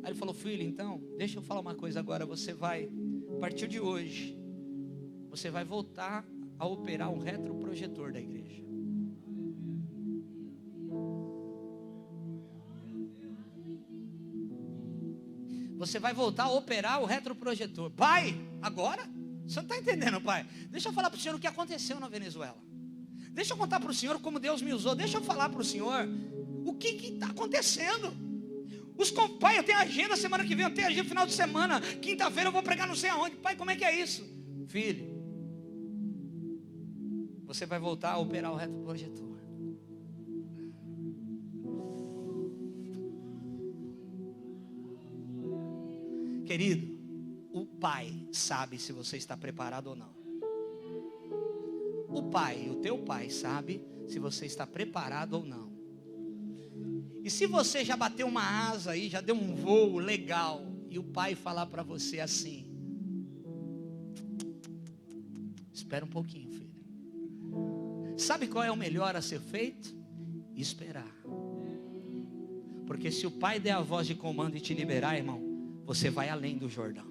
Aí ele falou: filho, então, deixa eu falar uma coisa agora. Você vai, a partir de hoje, você vai voltar a operar um retroprojetor da igreja. Você vai voltar a operar o retroprojetor. Pai, agora? Você não está entendendo, pai? Deixa eu falar para o senhor o que aconteceu na Venezuela. Deixa eu contar para o senhor como Deus me usou. Deixa eu falar para o senhor o que está acontecendo. Pai, eu tenho agenda semana que vem, eu tenho agenda final de semana. Quinta-feira eu vou pregar não sei aonde. Pai, como é que é isso? Filho, você vai voltar a operar o retroprojetor. Querido, o pai sabe se você está preparado ou não. O pai, o teu pai sabe se você está preparado ou não. E se você já bateu uma asa aí, já deu um voo legal, e o pai falar para você assim: espera um pouquinho, filho. Sabe qual é o melhor a ser feito? esperar. Porque se o Pai der a voz de comando e te liberar, irmão, você vai além do Jordão.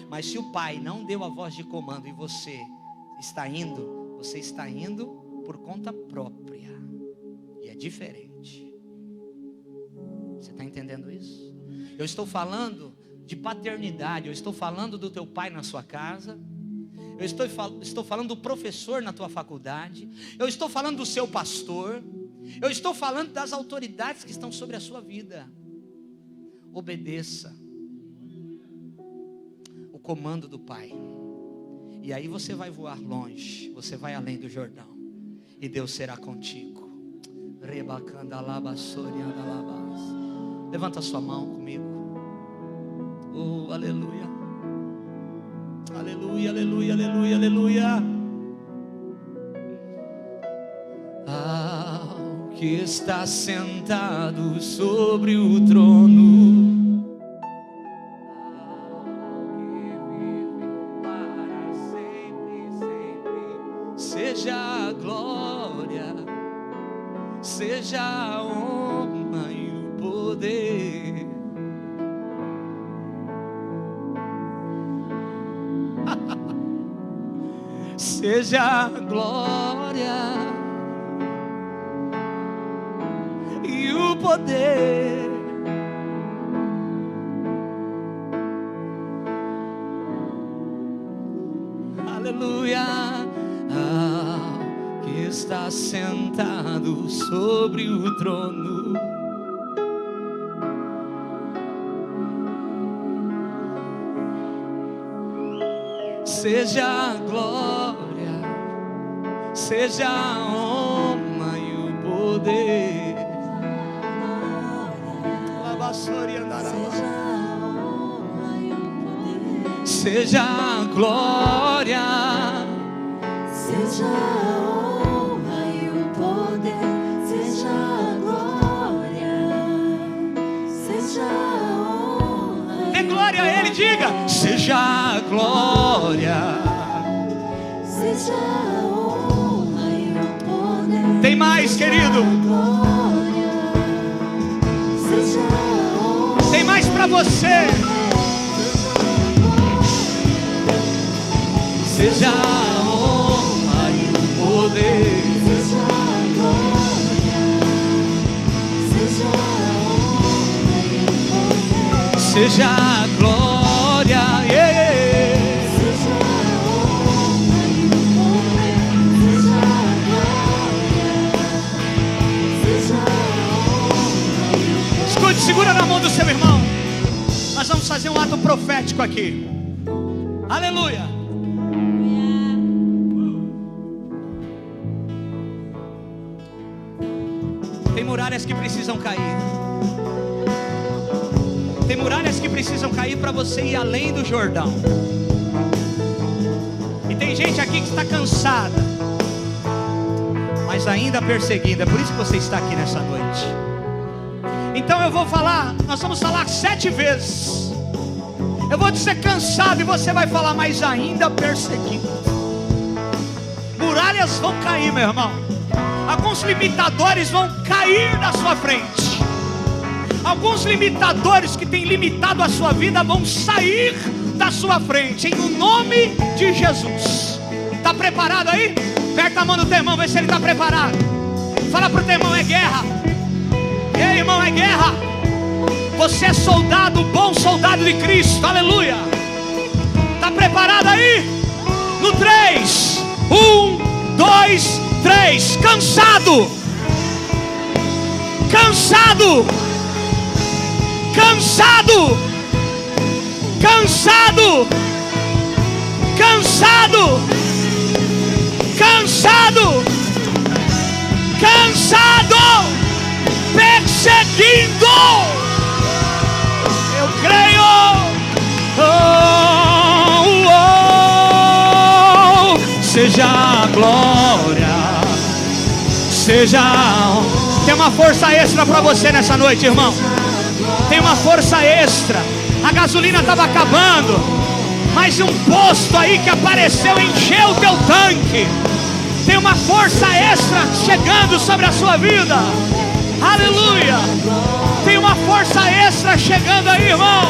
Mas se o Pai não deu a voz de comando e você está indo por conta própria. E é diferente. Você está entendendo isso? Eu estou falando de paternidade, eu estou falando do teu pai na sua casa, eu estou falando do professor na tua faculdade, eu estou falando do seu pastor, eu estou falando das autoridades que estão sobre a sua vida. Obedeça o comando do Pai, e aí você vai voar longe, você vai além do Jordão, e Deus será contigo. Levanta a sua mão comigo. Oh, aleluia. Aleluia, aleluia, aleluia, aleluia. Ao que está sentado sobre o trono, ao que vive para sempre, sempre, seja a glória, seja a honra e o poder. Seja a glória e o poder. Aleluia. Ao que está sentado sobre o trono, seja a glória, seja a honra e o poder. Seja a glória, seja a honra e o poder, seja a glória, seja a honra. Dê glória a Ele, diga: seja a glória, seja a honra e o poder. Tem mais, querido. Seja a honra. Tem mais pra você. Seja a honra e o poder. Seja a glória, seja a honra e o poder. Seja a glória, Seja a honra e o poder. Seja a glória, seja a honra e o poder. Escute, segura na mão do seu irmão. Nós vamos fazer um ato profético aqui. Aleluia. Tem muralhas que precisam cair. Tem muralhas que precisam cair para você ir além do Jordão. E tem gente aqui que está cansada, mas ainda perseguida. É por isso que você está aqui nessa noite. Então eu vou falar, nós vamos falar 7 vezes. Eu vou dizer cansado e você vai falar, mas ainda perseguido. Muralhas vão cair, meu irmão. Alguns limitadores vão cair na sua frente. Alguns limitadores que têm limitado a sua vida vão sair da sua frente, em nome de Jesus. Está preparado aí? Aperta a mão do teu irmão, vê se ele está preparado. Fala para o teu irmão, é guerra. Ei, irmão, é guerra. Você é soldado, bom soldado de Cristo, aleluia. Está preparado aí? No 3, 1, 2, 3. Cansado, cansado, cansado, cansado, cansado, cansado, cansado, perseguindo. Eu creio. Seja a glória, seja. Tem uma força extra para você nessa noite, irmão. Tem uma força extra. A gasolina estava acabando, mas um posto aí que apareceu encheu o teu tanque. Tem uma força extra chegando sobre a sua vida. Aleluia. Tem uma força extra chegando aí, irmão.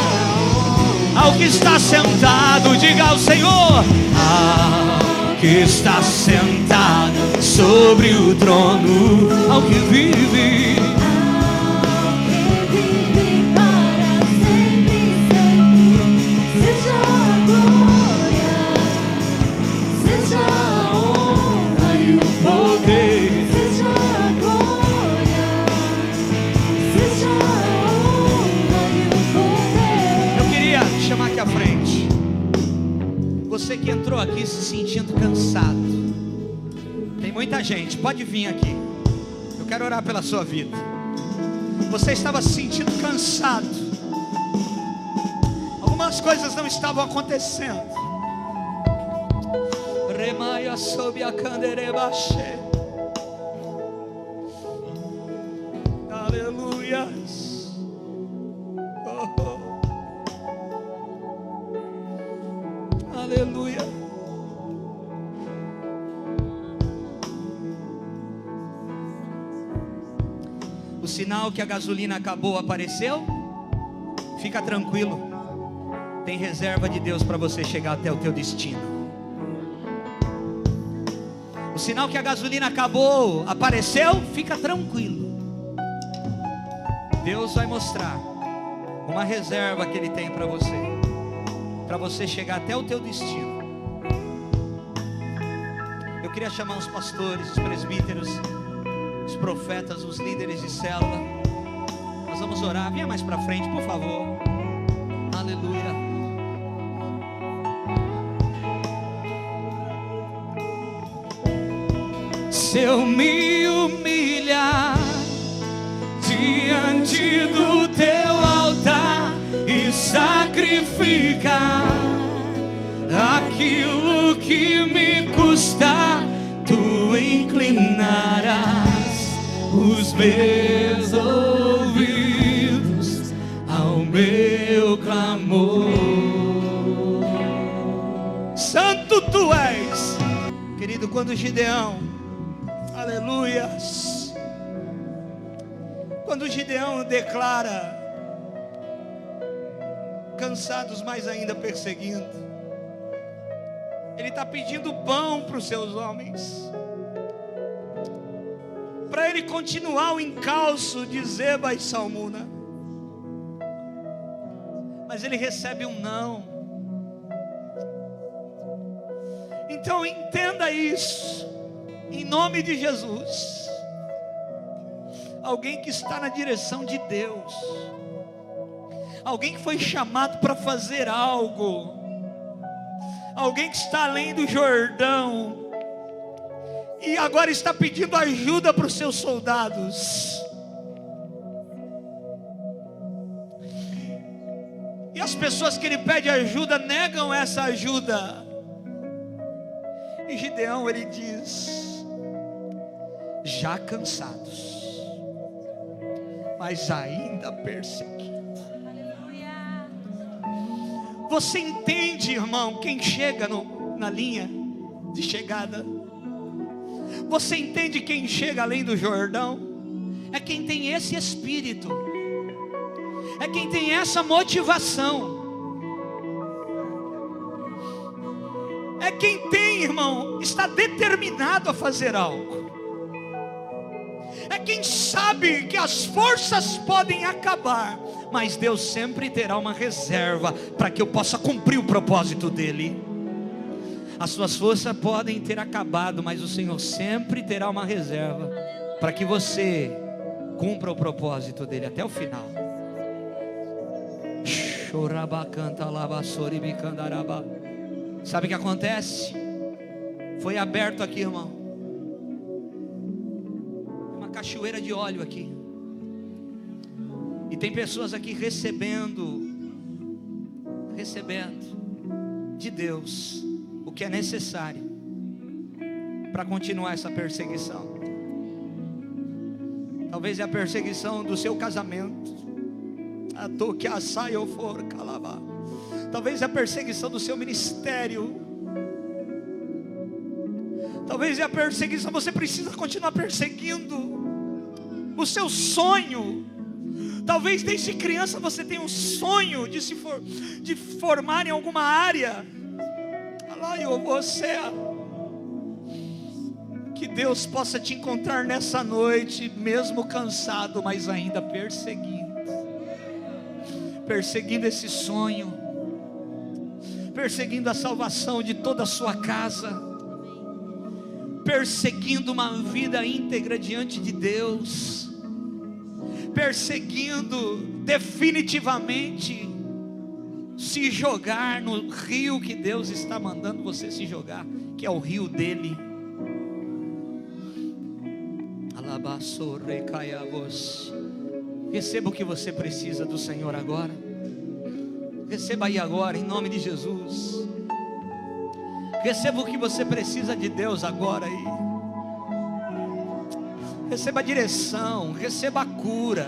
Ao que está sentado, diga ao Senhor: ao que está sentado sobre o trono, ao que vive para sempre, seja a glória, seja a honra e o poder, seja a glória, seja a honra e o poder. Eu queria te chamar aqui à frente. Você que entrou aqui se sentindo cansado. Tem muita gente, pode vir aqui. Eu quero orar pela sua vida. Você estava se sentindo cansado. Algumas coisas não estavam acontecendo. Remaia sob a canderebache. Aleluias. Oh, oh. Aleluia. O sinal que a gasolina acabou apareceu? Fica tranquilo. Tem reserva de Deus para você chegar até o teu destino. O sinal que a gasolina acabou apareceu? Fica tranquilo. Deus vai mostrar uma reserva que Ele tem para você chegar até o teu destino. Eu queria chamar os pastores, os presbíteros, os profetas, os líderes de célula. Nós vamos orar. Venha mais para frente, por favor. Aleluia. Se eu me humilhar diante do teu altar e sacrificar aquilo que me custar, tu inclinarás os meus ouvidos ao meu clamor. Santo tu és, querido. Quando Gideão, aleluias, quando Gideão declara: cansados, mas ainda perseguindo, ele está pedindo pão para os seus homens, para ele continuar o encalço de Zeba e Salmuna. Mas ele recebe um não. Então entenda isso, em nome de Jesus. Alguém que está na direção de Deus, alguém que foi chamado para fazer algo, alguém que está além do Jordão e agora está pedindo ajuda para os seus soldados. E as pessoas que ele pede ajuda negam essa ajuda. E Gideão, ele diz: já cansados, mas ainda perseguindo. Você entende, irmão, quem chega na linha de chegada? Você entende quem chega além do Jordão? É quem tem esse espírito, é quem tem essa motivação, é quem tem, irmão, está determinado a fazer algo. É quem sabe que as forças podem acabar, mas Deus sempre terá uma reserva para que eu possa cumprir o propósito dEle. As suas forças podem ter acabado, mas o Senhor sempre terá uma reserva para que você cumpra o propósito dEle até o final. Sabe o que acontece? Foi aberto aqui, irmão, uma cachoeira de óleo aqui. E tem pessoas aqui recebendo de Deus o que é necessário para continuar essa perseguição. Talvez é a perseguição do seu casamento. Talvez é a perseguição do seu ministério. Talvez é a perseguição, você precisa continuar perseguindo o seu sonho. Talvez desde criança você tenha um sonho de formar em alguma área. Que Deus possa te encontrar nessa noite, mesmo cansado, mas ainda perseguindo esse sonho, perseguindo a salvação de toda a sua casa, perseguindo uma vida íntegra diante de Deus, perseguindo definitivamente se jogar no rio que Deus está mandando você se jogar, que é o rio dele. Receba o que você precisa do Senhor agora. Receba aí agora, em nome de Jesus. Receba o que você precisa de Deus agora aí. Receba a direção, receba a cura,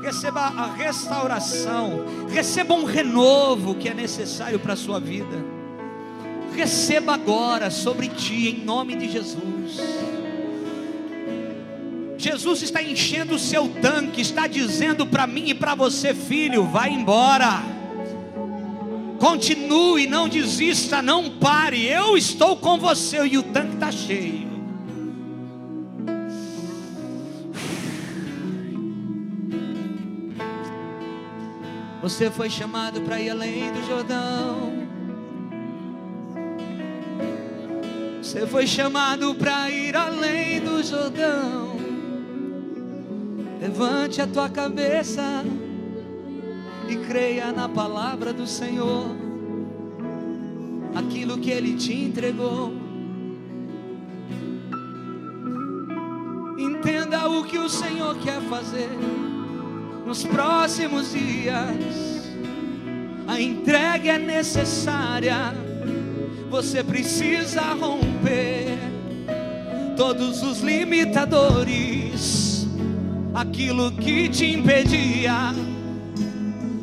receba a restauração, receba um renovo que é necessário para a sua vida. Receba agora sobre ti, em nome de Jesus. Jesus está enchendo o seu tanque, está dizendo para mim e para você: filho, vai embora, continue, não desista, não pare, eu estou com você e o tanque está cheio. Você foi chamado para ir além do Jordão. Você foi chamado para ir além do Jordão. Levante a tua cabeça e creia na palavra do Senhor, aquilo que Ele te entregou. Entenda o que o Senhor quer fazer nos próximos dias. A entrega é necessária. Você precisa romper todos os limitadores. Aquilo que te impedia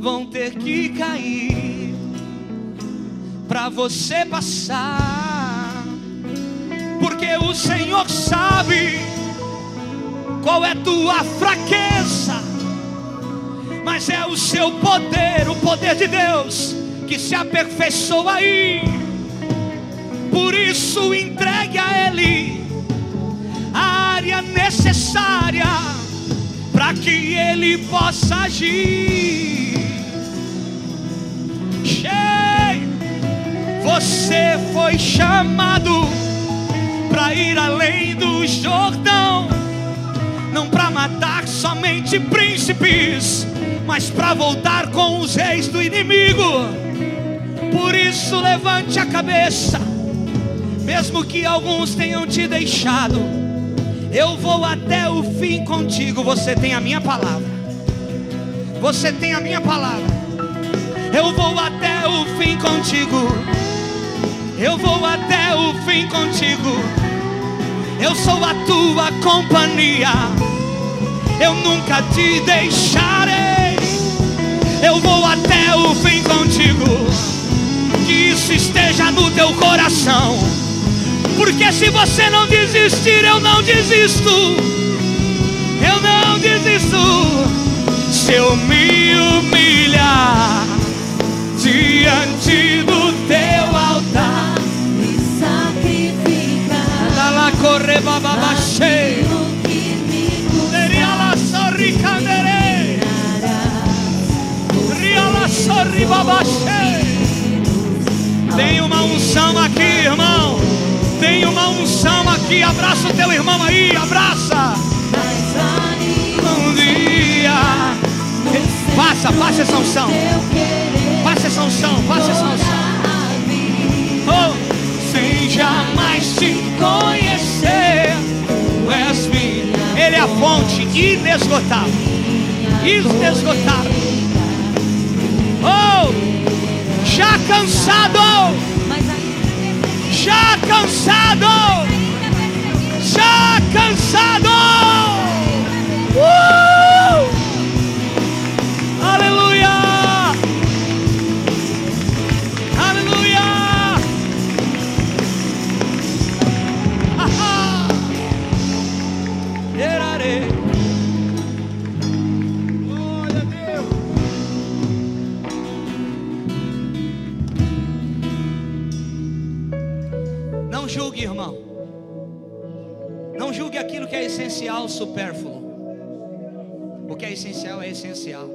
vão ter que cair para você passar, porque o Senhor sabe qual é tua fraqueza, mas é o seu poder, o poder de Deus que se aperfeiçoa aí. Por isso entregue a Ele a área necessária para que Ele possa agir. Cheio, você foi chamado para ir além do Jordão, não para matar somente príncipes, mas para voltar com os reis do inimigo. Por isso levante a cabeça, mesmo que alguns tenham te deixado, eu vou até o fim contigo. Você tem a minha palavra. Você tem a minha palavra. Eu vou até o fim contigo. Eu vou até o fim contigo. Eu sou a tua companhia. Eu nunca te deixarei. Eu vou até o fim contigo. Que isso esteja no teu coração. Porque se você não desistir, eu não desisto. Eu não desisto. Se eu me humilhar diante do teu altar Me sacrificar lá corre bababachei aquilo que me Riala sorri candere Riala sorri babachei. Tem uma unção aqui, irmão. Tem uma unção aqui. Abraça o teu irmão aí, abraça. Um dia Passa essa unção. Passa essa unção, passa essa unção. Oh, sem jamais te conhecer, tu és minha. Ele é a fonte inesgotável. Inesgotável. Oh, já cansado. Já cansado. Já cansado. Aleluia. Aleluia. que é essencial, supérfluo. O que é essencial é essencial.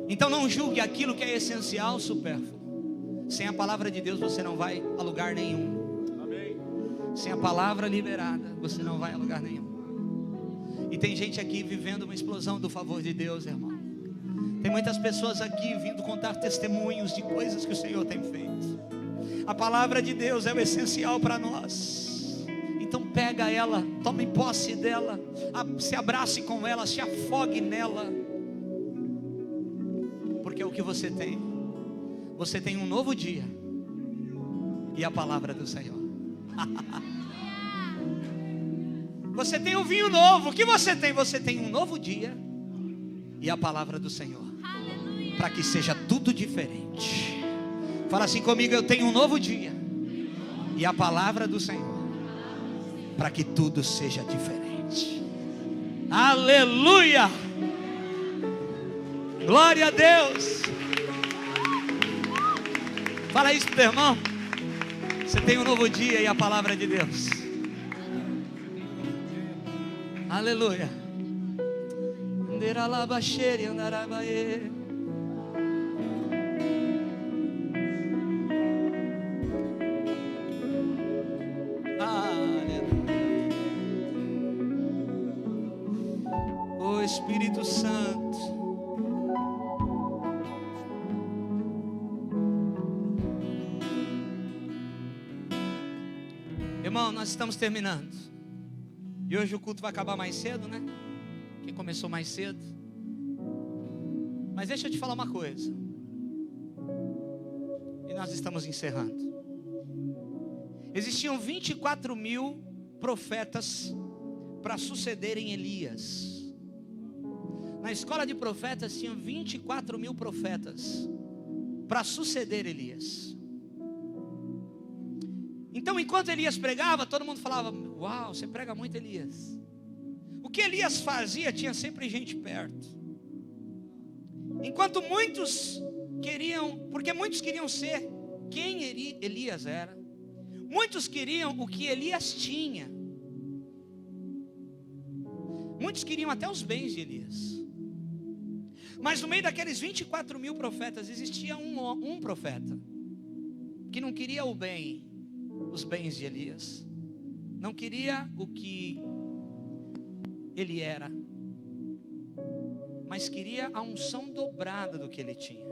Então não julgue aquilo que é essencial, supérfluo. Sem a palavra de Deus você não vai a lugar nenhum. Sem a palavra liberada você não vai a lugar nenhum. E tem gente aqui vivendo uma explosão do favor de Deus, irmão. Tem muitas pessoas aqui vindo contar testemunhos de coisas que o Senhor tem feito. A palavra de Deus é o essencial para nós. Então pega ela, tome posse dela, se abrace com ela, se afogue nela. Porque é o que você tem. Você tem um novo dia e a palavra do Senhor. Você tem um vinho novo. O que você tem? Você tem um novo dia e a palavra do Senhor, para que seja tudo diferente. Fala assim comigo: eu tenho um novo dia e a palavra do Senhor, para que tudo seja diferente. Aleluia! Glória a Deus! Fala isso pro teu irmão. Você tem um novo dia e a palavra de Deus. Aleluia. O Espírito Santo. Irmão, nós estamos terminando. E hoje o culto vai acabar mais cedo, né? Que começou mais cedo. Mas deixa eu te falar uma coisa. E nós estamos encerrando. Existiam 24.000 profetas para sucederem Elias. Na escola de profetas tinham 24.000 profetas para suceder Elias. Então, enquanto Elias pregava, todo mundo falava: uau, você prega muito, Elias. O que Elias fazia, tinha sempre gente perto. Enquanto muitos queriam, porque muitos queriam ser quem Elias era. Muitos queriam o que Elias tinha. Muitos queriam até os bens de Elias. Mas no meio daqueles 24.000 profetas, existia um profeta que não queria o bem, os bens de Elias, não queria o que ele era, mas queria a unção dobrada do que ele tinha.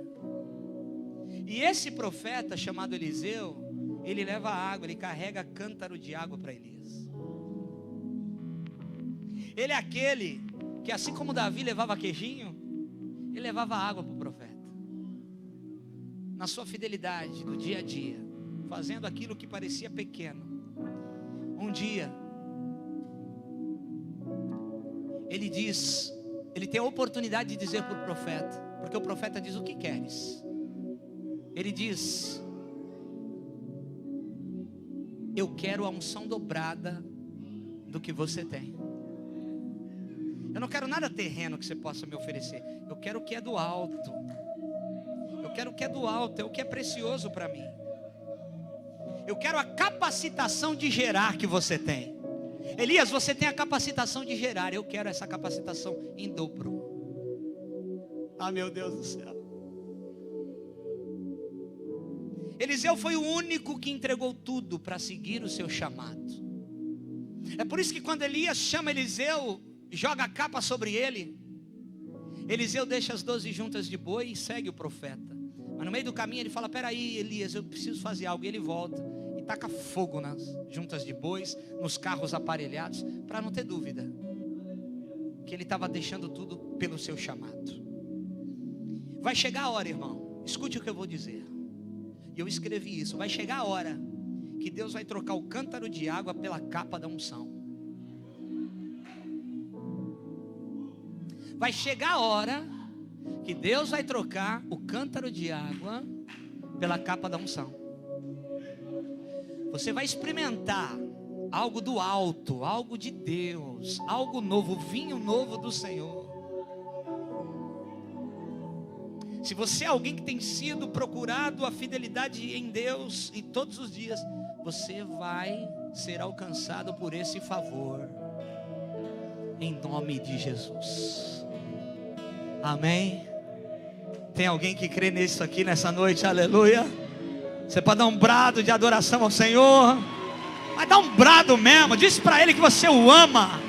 E esse profeta chamado Eliseu, ele leva água, ele carrega cântaro de água para Elias. Ele é aquele que, assim como Davi levava queijinho, ele levava água para o profeta. Na sua fidelidade do dia a dia, fazendo aquilo que parecia pequeno. Um dia, ele tem a oportunidade de dizer para o profeta, porque o profeta diz: o que queres? Ele diz: eu quero a unção dobrada do que você tem. Eu não quero nada terreno que você possa me oferecer. Eu quero o que é do alto. Eu quero o que é do alto, é o que é precioso para mim. Eu quero a capacitação de gerar que você tem. Elias, você tem a capacitação de gerar. Eu quero essa capacitação em dobro. Ah, meu Deus do céu. Eliseu foi o único que entregou tudo para seguir o seu chamado. É por isso que quando Elias chama Eliseu, joga a capa sobre ele, Eliseu deixa as 12 juntas de boi e segue o profeta. Mas no meio do caminho ele fala: peraí, Elias, eu preciso fazer algo. E ele volta e taca fogo nas juntas de bois, nos carros aparelhados, para não ter dúvida que ele estava deixando tudo pelo seu chamado. Vai chegar a hora, irmão, escute o que eu vou dizer. E eu escrevi isso. Vai chegar a hora que Deus vai trocar o cântaro de água pela capa da unção. Vai chegar a hora que Deus vai trocar o cântaro de água pela capa da unção. Você vai experimentar algo do alto, algo de Deus, algo novo, vinho novo do Senhor. Se você é alguém que tem sido procurado a fidelidade em Deus e todos os dias, você vai ser alcançado por esse favor, em nome de Jesus. Amém? Tem alguém que crê nisso aqui nessa noite? Aleluia. Você pode dar um brado de adoração ao Senhor, mas dá um brado mesmo, diz para Ele que você o ama.